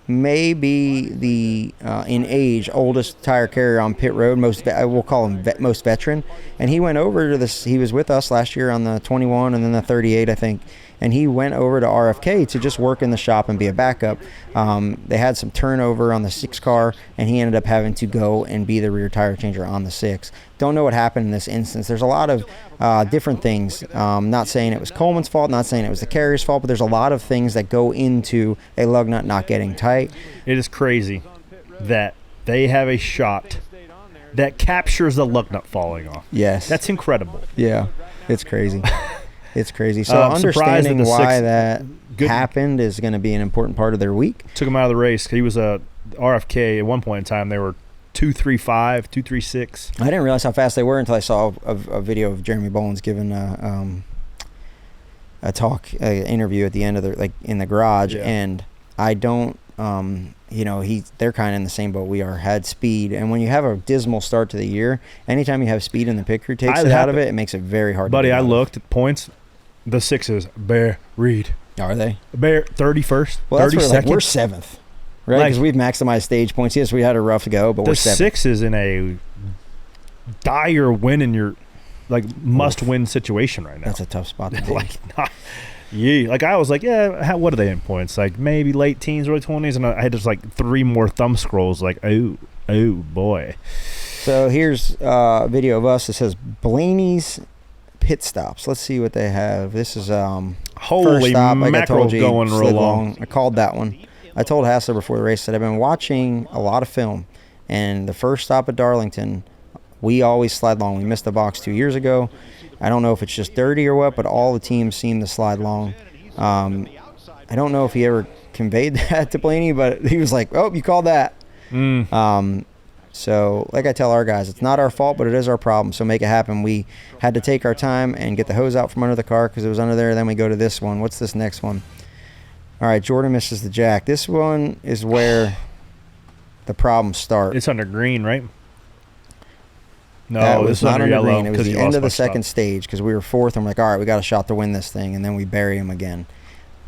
may be the in age oldest tire carrier on pit road. We'll call him most veteran. And he went over to this. He was with us last year on the 21 and then the 38, I think. And he went over to RFK to just work in the shop and be a backup. They had some turnover on the 6 car, and he ended up having to go and be the rear tire changer on the 6. Don't know what happened in this instance. There's a lot of different things. Not saying it was Coleman's fault, not saying it was the carrier's fault, but there's a lot of things that go into a lug nut not getting tight. It is crazy that they have a shot that captures the lug nut falling off. Yes. That's incredible. Yeah, it's crazy. It's crazy. So understanding why that happened is going to be an important part of their week. Took him out of the race. He was a RFK at one point in time. They were 235, 236. I didn't realize how fast they were until I saw a video of Jeremy Bolins giving a interview at the end of in the garage, and I don't. They're kind of in the same boat we are. Had speed, and when you have a dismal start to the year, anytime you have speed in the pit crew takes it out of it, it makes it very hard. Buddy, I looked at points. The 6s, Bear Reed. Are they? Bear 31st. Well, 32nd. We're 7th, right? Because we've maximized stage points. Yes, we had a rough go, but we're 7th. The 6 is in a dire win in your must-win situation right now. That's a tough spot to be. Yeah, I was like, what are they in points? Like maybe late teens, early 20s, and I had just 3 more thumb scrolls. Oh boy. So here's a video of us. It says Blaney's pit stops. Let's see what they have. This is holy first stop, mackerel, going real long. I called that one. I told Hassler before the race that I've been watching a lot of film, and the first stop at Darlington, we always slide long. We missed the box 2 years ago. I don't know if it's just dirty or what, but all the teams seem to slide long. I don't know if he ever conveyed that to Blaney, but he was like, "Oh, you called that." So, like I tell our guys, it's not our fault, but it is our problem. So make it happen. We had to take our time and get the hose out from under the car because it was under there. Then we go to this one. What's this next one? All right, Jordan misses the jack. This one is where the problems start. It's under green, right? No, that this was not under under yellow. green. It was the end of the second stage because we were fourth, and we're like, all right, we got a shot to win this thing, and then we bury him again.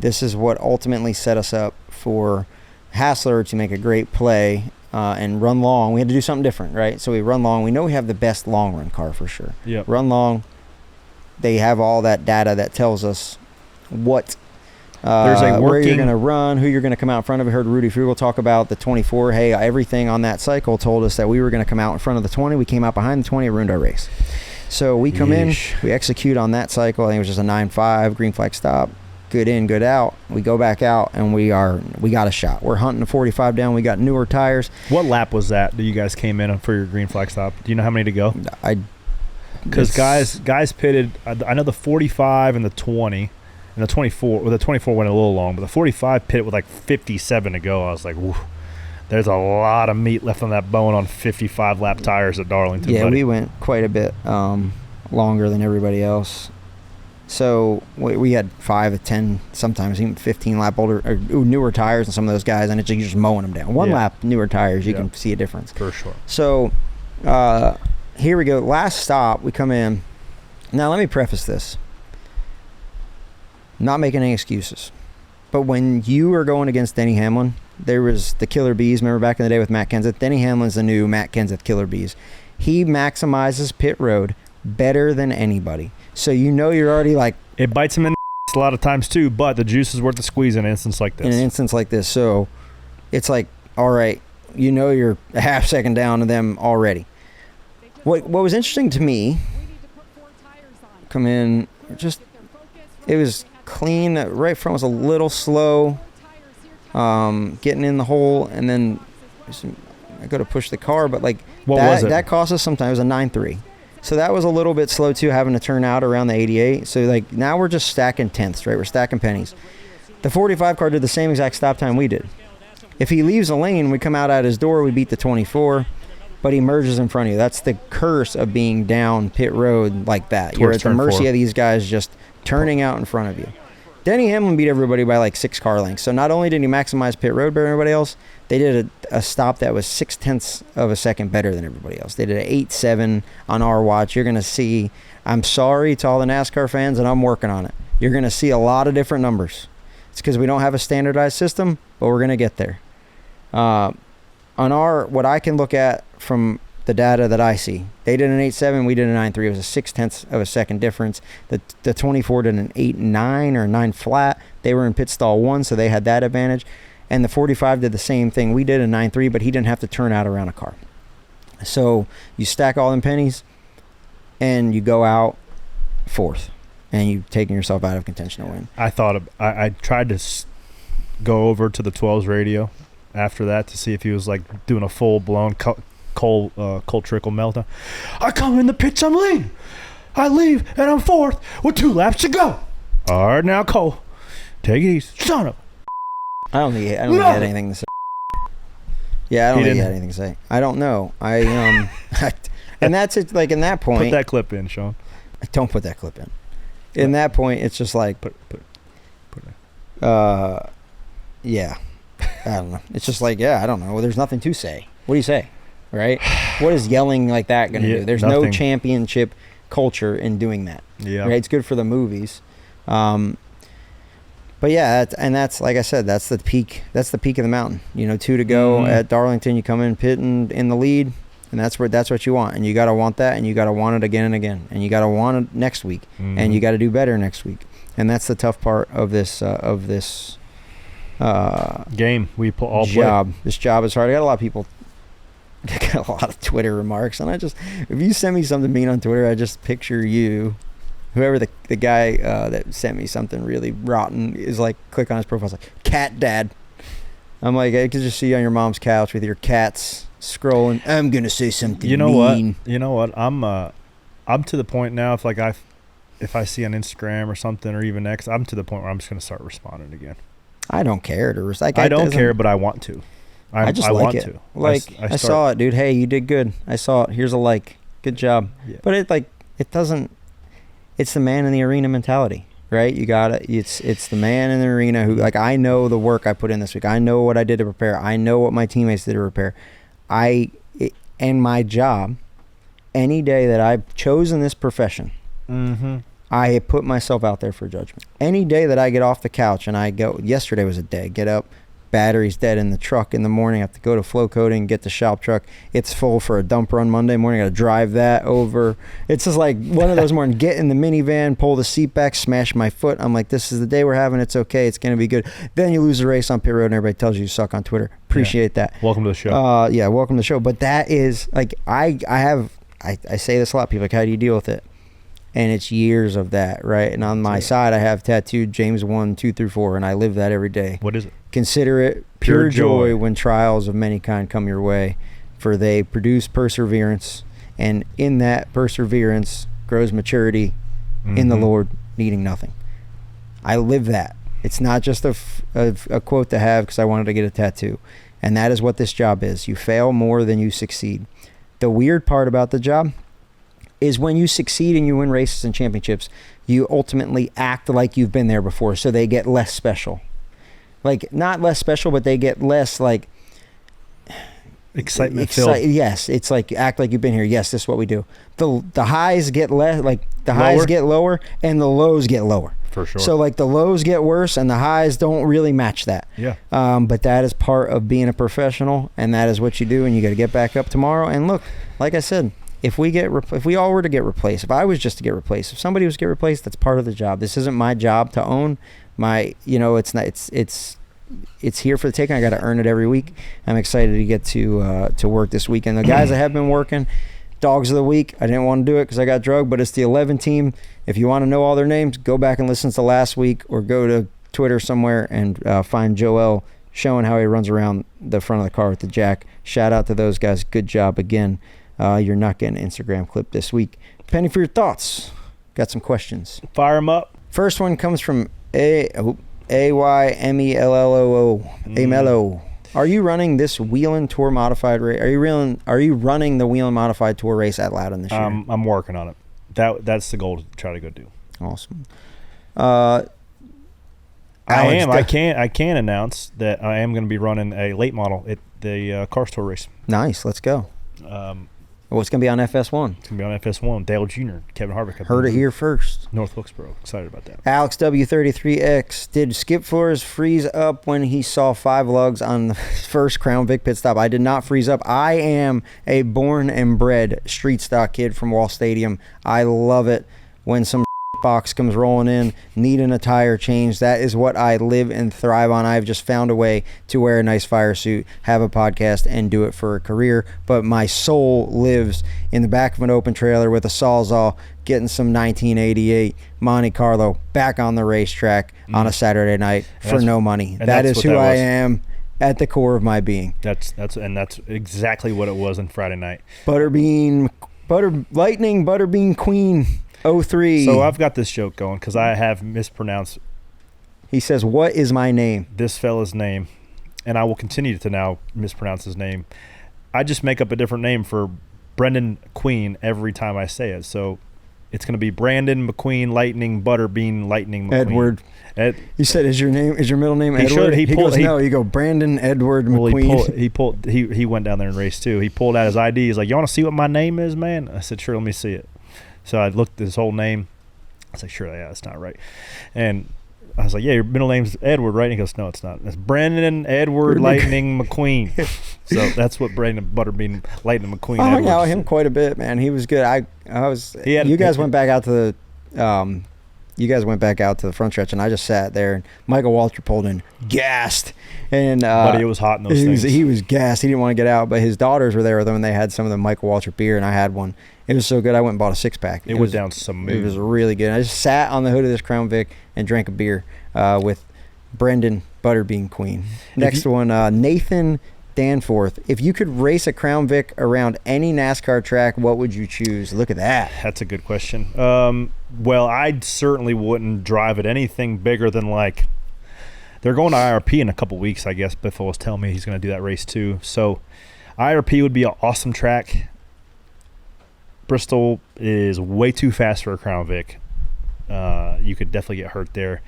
This is what ultimately set us up for Hassler to make a great play and run long. We had to do something different, right? So we run long. We know we have the best long run car for sure. Yep. Run long. They have all that data that tells us what There's a where you're working- going to run, who you're going to come out in front of. I heard Rudy Fugel talk about the 24. Hey, everything on that cycle told us that we were going to come out in front of the 20. We came out behind the 20. It ruined our race. So we come in, we execute on that cycle. I think it was just a 9.5, green flag stop. Good in, good out. We go back out, and we got a shot. We're hunting a 45 down. We got newer tires. What lap was that you guys came in for your green flag stop? Do you know how many to go? Because guys pitted. I know the 45 and the 20 and the 24. Well, the 24 went a little long, but the 45 pitted with like 57 to go. I was like, whew, there's a lot of meat left on that bone on 55 lap tires at Darlington. Yeah, buddy. we went quite a bit longer than everybody else. So we had 5 to 10, sometimes even 15 lap newer tires, and some of those guys, and you're just mowing them down. One lap newer tires, you can see a difference for sure. So here we go. Last stop, we come in. Now let me preface this. Not making any excuses, but when you are going against Denny Hamlin, there was the Killer Bees. Remember back in the day with Matt Kenseth? Denny Hamlin's the new Matt Kenseth Killer Bees. He maximizes pit road better than anybody. So you're already like... It bites him in the a lot of times too, but the juice is worth the squeeze in an instance like this. In an instance like this. So it's like, all right, you're a half second down to them already. What was interesting to me, come in, it was clean. Right front was a little slow, getting in the hole, and then I go to push the car, but like that cost us sometimes a 9.3. So that was a little bit slow too, having to turn out around the 88. So like now we're just stacking tenths, right? We're stacking pennies. The 45 car did the same exact stop time we did. If he leaves a lane, we come out at his door, we beat the 24, but he merges in front of you. That's the curse of being down pit road like that. You're at the mercy of these guys just turning out in front of you. Denny Hamlin beat everybody by like 6 car lengths. So not only did he maximize pit road better than everybody else, they did a stop that was 0.6 of a second better than everybody else. They did an 8.7 on our watch. You're going to see, I'm sorry to all the NASCAR fans, and I'm working on it. You're going to see a lot of different numbers. It's because we don't have a standardized system, but we're going to get there. On what I can look at from the data that I see, they did an 8.7, we did a 9.3. It was a 0.6 of a second difference. The 24 did an 8.9 or 9 flat. They were in pit stall 1, so they had that advantage. And the 45 did the same thing. We did a 9.3, but he didn't have to turn out around a car. So you stack all them pennies, and you go out fourth, and you've taken yourself out of contention to win. I tried to go over to the 12's radio after that to see if he was like doing a full-blown Cole Trickle meltdown. I come in the pits, I'm lean. I leave, and I'm fourth with 2 laps to go. All right, now, Cole, take it easy. Son of I don't think he had anything to say. Yeah, I don't think he had anything to say. I don't know. And that's it. Like in that point, put that clip in, Sean. Don't put that clip in. In that point, it's just like, put it. Yeah, I don't know. It's just like, I don't know. Well, there's nothing to say. What do you say, right? What is yelling like that going to do? There's no championship culture in doing that. Yeah, right. It's good for the movies. But yeah, that's like I said, that's the peak. That's the peak of the mountain. 2 to go at Darlington. You come in pitting in the lead, and that's what you want. And you got to want that, and you got to want it again and again, and you got to want it next week, and you got to do better next week. And that's the tough part of this game. We all job. Play. This job is hard. I got a lot of people. I got a lot of Twitter remarks, and if you send me something mean on Twitter, I just picture you. Whoever the guy that sent me something really rotten is like, click on his profile, it's like, cat dad. I'm like, I could just see you on your mom's couch with your cats scrolling. I'm gonna say something. You know mean. what? You know what? I'm to the point now. If I see on Instagram or something, or even X, I'm to the point where I'm just gonna start responding again. I don't care. I don't care, but I want to. I just like want it. to. Like I saw it, dude. Hey, you did good. I saw it. Here's a like. Good job. Yeah. But it doesn't. It's the man in the arena mentality, right? You got it. It's the man in the arena who, like, I know the work I put in this week. I know what I did to prepare. I know what my teammates did to prepare. And my job. Any day that I've chosen this profession, I put myself out there for judgment. Any day that I get off the couch and I go, yesterday was a day, get up, battery's dead in the truck in the morning, I have to go to flow coating, get the shop truck, it's full for a dump run Monday morning, I got to drive that over. It's just like one of those mornings, get in the minivan, pull the seat back, smash my foot. I'm like, this is the day we're having, it's okay, it's going to be good. Then you lose the race on pit road and everybody tells you suck on Twitter. Appreciate that. Welcome to the show. Yeah, welcome to the show. But that is, like, I say this a lot. People are like, how do you deal with it? And it's years of that, right? And on my side, I have tattooed James 1, 2 through 4, and I live that every day. What is it? Consider it pure joy when trials of many kind come your way, for they produce perseverance, and in that perseverance grows maturity in the Lord, needing nothing. I live that. It's not just a quote to have because I wanted to get a tattoo. And that is what this job is. You fail more than you succeed. The weird part about the job is when you succeed and you win races and championships, you ultimately act like you've been there before, so they get less special. Like, not less special, but they get less, like, excitement filled. Yes, it's like, act like you've been here. Yes, this is what we do. The highs get less, like, the highs get lower and the lows get lower. For sure. So, like, the lows get worse and the highs don't really match that. Yeah. But that is part of being a professional, and that is what you do, and you got to get back up tomorrow. And look, like I said, if we all were to get replaced, if I was just to get replaced, if somebody was to get replaced, that's part of the job. This isn't my job to own. It's not. It's here for the taking. I got to earn it every week. I'm excited to get to work this weekend. The guys that have been working, Dogs of the Week. I didn't want to do it because I got drugged, but it's the 11 team. If you want to know all their names, go back and listen to last week, or go to Twitter somewhere and find Joel showing how he runs around the front of the car with the jack. Shout out to those guys. Good job again. You're not getting an Instagram clip this week. Penny, for your thoughts. Got some questions. Fire them up. First one comes from AYMELLOO. Amelo. Are you running this Wheelin' Tour Modified race? Are you running the Wheelin' Modified Tour race at Loudon this year? I'm working on it. That's the goal to try to go do. Awesome. I can announce that I am going to be running a late model at the Cars Tour race. Nice. Let's go. It's going to be on FS1. It's going to be on FS1. Dale Jr., Kevin Harvick. Heard it here first. North Wilkesboro. Excited about that. Alex W33X. Did Skip Flores freeze up when he saw 5 lugs on the first Crown Vic pit stop? I did not freeze up. I am a born and bred street stock kid from Wall Stadium. I love it when some box comes rolling in, needing a tire change. That is what I live and thrive on. I've just found a way to wear a nice fire suit, have a podcast, and do it for a career. But my soul lives in the back of an open trailer with a Sawzall, getting some 1988 Monte Carlo back on the racetrack on a Saturday night for no money. That is who I am at the core of my being. That's exactly what it was on Friday night. Lightning Butterbean Queen 03. So I've got this joke going because I have mispronounced. He says, "What is my name?" This fella's name, and I will continue to now mispronounce his name. I just make up a different name for Brendan Queen every time I say it. So it's going to be Brandon McQueen Lightning Butterbean Lightning McQueen. Edward. You said, "Is your middle name Edward?" He goes, "No." You go, Brandon Edward McQueen. He went down there and raced too. He pulled out his ID. He's like, "You want to see what my name is, man?" I said, "Sure, let me see it." So I looked at his whole name. I was like, sure, yeah, that's not right. And I was like, yeah, your middle name's Edward, right? And he goes, no, it's not. It's Brandon Edward Lightning McQueen. So that's what Brandon Butterbean Lightning McQueen. I hung out with him quite a bit, man. He was good. You guys went back out to the front stretch, and I just sat there, and Michael Walter pulled in, gassed. And buddy, it was hot in those things. He was gassed. He didn't want to get out, but his daughters were there with him, and they had some of the Michael Walter beer, and I had one. It was so good, I went and bought a 6-pack. It went down smooth. It was really good. I just sat on the hood of this Crown Vic and drank a beer with Brendan Butterbean Queen. Next one, Nathan Danforth. If you could race a Crown Vic around any NASCAR track, what would you choose? Look at that. That's a good question. Well, I certainly wouldn't drive at anything bigger than like, they're going to IRP in a couple weeks, I guess. Biffle was telling me he's going to do that race too. So IRP would be an awesome track. Bristol is way too fast for a Crown Vic. You could definitely get hurt there.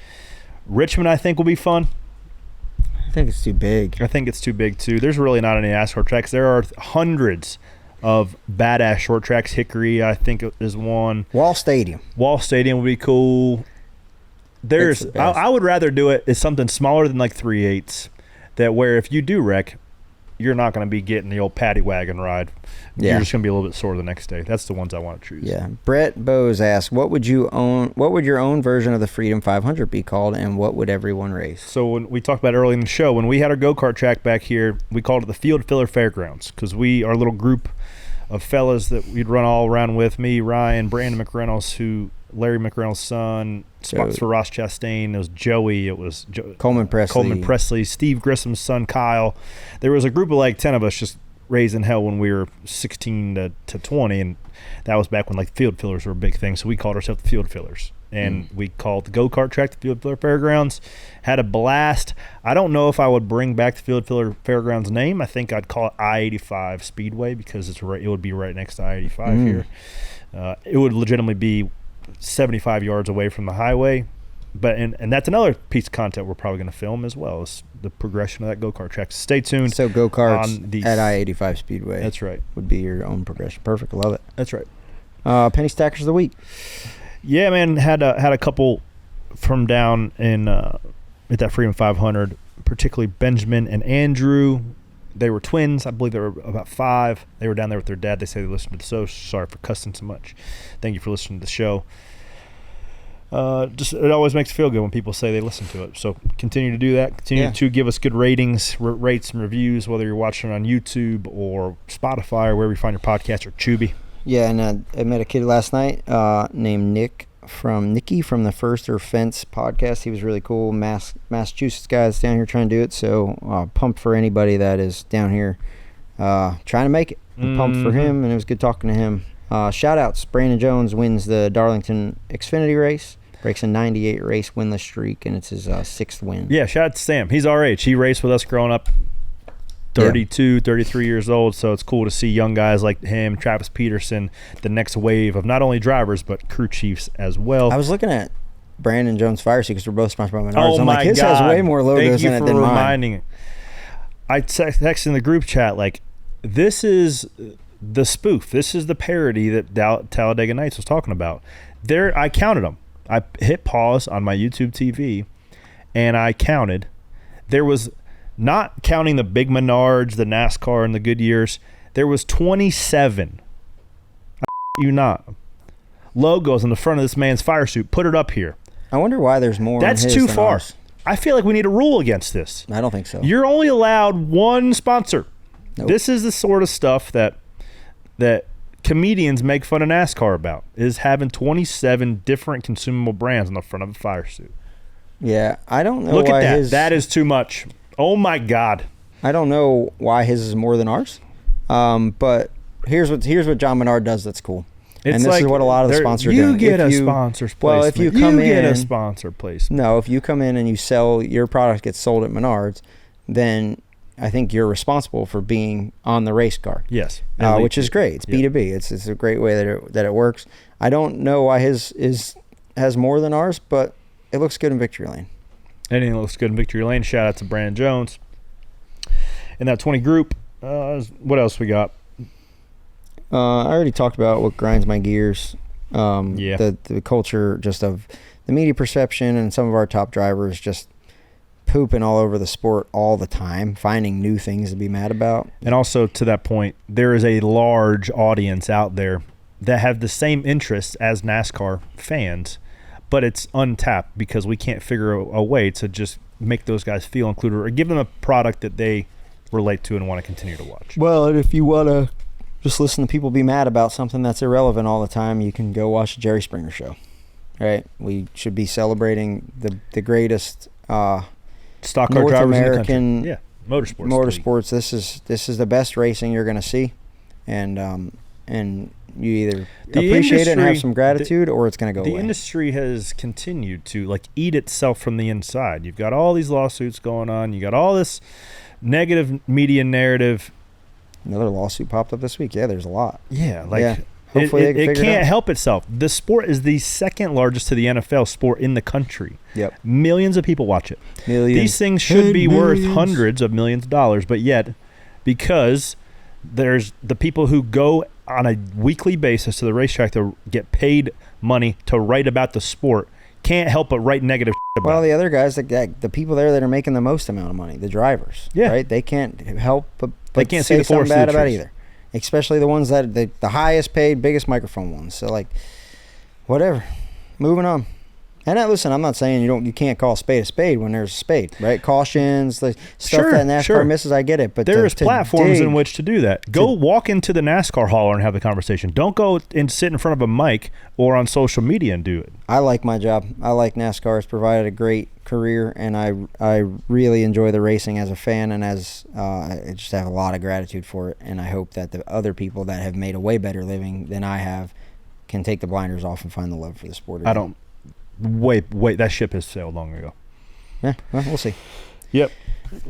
Richmond, I think, will be fun. I think it's too big. I think it's too big too. There's really not any NASCAR tracks. There are hundreds of badass short tracks. Hickory, I think, is one. Wall Stadium Would be cool. I would rather do it as something smaller than like 3/8, that where if you do wreck, you're not going to be getting the old paddy wagon ride. Yeah. You're just going to be a little bit sore the next day. That's the ones I want to choose. Yeah. Brett Bowes asks, what would your own version of the Freedom 500 be called, and what would everyone race? So when we talked about early in the show, when we had our go-kart track back here, we called it the Field Filler Fairgrounds, because our little group of fellas that we'd run all around with, me, Ryan, Brandon McReynolds, Larry McReynolds' son, spots for Ross Chastain. It was Joey. It was Coleman Presley. Steve Grissom's son, Kyle. There was a group of like 10 of us just raising hell when we were 16 to 20, and that was back when like field fillers were a big thing. So we called ourselves the Field Fillers, and we called the go-kart track the Field Filler Fairgrounds. Had a blast. I don't know if I would bring back the Field Filler Fairgrounds name. I think I'd call it I-85 Speedway, because it would be right next to I-85 here. It would legitimately be 75 yards away from the highway, but and that's another piece of content we're probably going to film, as well as the progression of that go-kart track. Stay tuned. So go-karts at I-85 Speedway. That's right. Would be your own progression. Perfect. Love it. That's right. Penny Stackers of the Week. Yeah, man, had a couple from down in at that Freedom 500, particularly Benjamin and Andrew. They were twins. I believe they were about 5. They were down there with their dad. They say they listened to the show. Sorry for cussing so much. Thank you for listening to the show. It always makes me feel good when people say they listen to it. So continue to do that. Continue to give us good ratings, rates, and reviews, whether you're watching on YouTube or Spotify or wherever you find your podcast, or Tubi. Yeah, and I met a kid last night named Nicky from the First or Fence podcast. He was really cool. Massachusetts guy that's down here trying to do it. So pumped for anybody that is down here trying to make it. Pumped for him, and it was good talking to him. Shout outs. Brandon Jones wins the Darlington Xfinity race. Breaks a 98 race winless streak, and it's his 6th win. Yeah, shout out to Sam. He's our age. He raced with us growing up. 32, 33 years old, so it's cool to see young guys like him, Travis Peterson, the next wave of not only drivers but crew chiefs as well. I was looking at Brandon Jones Fire Suit, because we're both sponsored by Menards. Oh, I'm my like, his God. has way more logos in it than mine. I texted in the group chat, like, this is the spoof. This is the parody that Talladega Nights was talking about. I counted them. I hit pause on my YouTube TV, and I counted. There was, not counting the big Menards, the NASCAR, and the Goodyears, there was 27. You not. Logos on the front of this man's fire suit. Put it up here. I wonder why there's more. That's on his too than far. ours. I feel like we need a rule against this. I don't think so. You're only allowed one sponsor. Nope. This is the sort of stuff that comedians make fun of NASCAR about, is having 27 different consumable brands on the front of a fire suit. Yeah, I don't know. Look why at that. That is too much. Oh my God. I don't know why his is more than ours. But here's what John Menard does that's cool. It's and this is what a lot of the sponsors do. You get a sponsor's placement. Well, if you come in, get a sponsor placement. No, if you come in and you sell, your product gets sold at Menards, then I think you're responsible for being on the race car. Yes. Which is great. It's B2B. It's a great way that it works. I don't know why his has more than ours, but it looks good in Victory Lane. Anything looks good in Victory Lane. Shout out to Brandon Jones. In that 20 group, what else we got? I already talked about what grinds my gears. The culture just of the media perception, and some of our top drivers just pooping all over the sport all the time, finding new things to be mad about. And also, to that point, there is a large audience out there that have the same interests as NASCAR fans, but it's untapped because we can't figure a way to just make those guys feel included or give them a product that they relate to and want to continue to watch. Well, and if you want to just listen to people be mad about something that's irrelevant all the time, you can go watch the Jerry Springer Show. Right? We should be celebrating the greatest stock car North drivers American in the country. Yeah, motorsports. This is the best racing you're going to see, and you either appreciate it and have some gratitude, or it's going to go away. The industry has continued to eat itself from the inside. You've got all these lawsuits going on. You got all this negative media narrative. Another lawsuit popped up this week. Yeah, there's a lot. Yeah, Hopefully they can it figure can't out. help itself. The sport is the second largest to the NFL sport in the country. Yep. Millions of people watch it. Millions. These things should be worth hundreds of millions of dollars, but yet, because there's the people who go on a weekly basis to the racetrack to get paid money to write about the sport, can't help but write negative shit about Well, it. the other guys, the people there that are making the most amount of money, the drivers, right? They can't help but They can't see say the something forest through bad the about trees. either. Especially the ones that the highest paid, biggest microphone ones. So whatever. Moving on. And listen, I'm not saying you can't call a spade when there's a spade, right? Cautions, the stuff Sure, that NASCAR sure. misses, I get it. But There's platforms in dig- which to do that. Go walk into the NASCAR hauler and have the conversation. Don't go and sit in front of a mic or on social media and do it. I like my job. I like NASCAR. It's provided a great career, and I really enjoy the racing as a fan, and as I just have a lot of gratitude for it. And I hope that the other people that have made a way better living than I have can take the blinders off and find the love for the sport again. I don't. Wait, that ship has sailed long ago. Yeah, well, we'll see. Yep.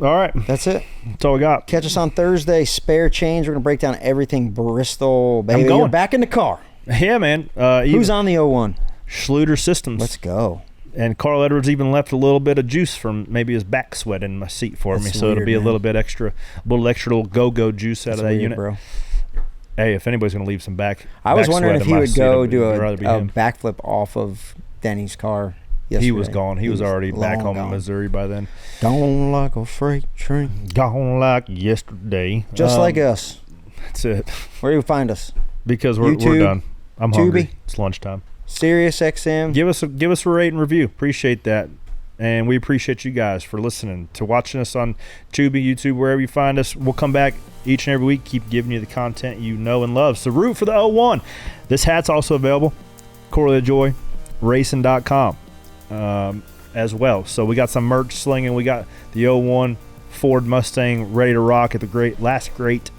All right. That's it. That's all we got. Catch us on Thursday. Spare change. We're gonna break down everything Bristol, baby. I'm going. You're back in the car. Yeah, man. Who's on the 01? Schluter Systems. Let's go. And Carl Edwards even left a little bit of juice from maybe his back sweat in my seat for me, That's so it'll weird, be a man. little bit extra, little go-go juice out That's of that weird, unit. bro. Hey, if anybody's going to leave some back I was back wondering sweat if in he my would seat, go I'd do rather be a him. backflip off of Denny's car yesterday. He was gone. He was already back long home in Missouri by then. Gone like a freight train. Gone like yesterday. Just like us. That's it. Where do you find us? Because we're YouTube, done. I'm Tubi. hungry. It's lunchtime. Sirius XM. Give us a rate and review. Appreciate that. And we appreciate you guys for listening, to watching us on Tubi, YouTube, wherever you find us. We'll come back each and every week, keep giving you the content you know and love. So root for the 01. This hat's also available, CorleyJoyRacing.com as well. So we got some merch slinging. We got the 01 Ford Mustang ready to rock at the last great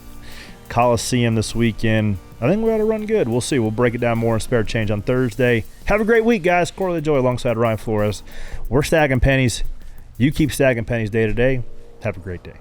Coliseum this weekend. I think we ought to run good. We'll see. We'll break it down more in Spare Change on Thursday. Have a great week, guys. Corley Joy alongside Ryan Flores. We're stacking pennies. You keep stacking pennies day to day. Have a great day.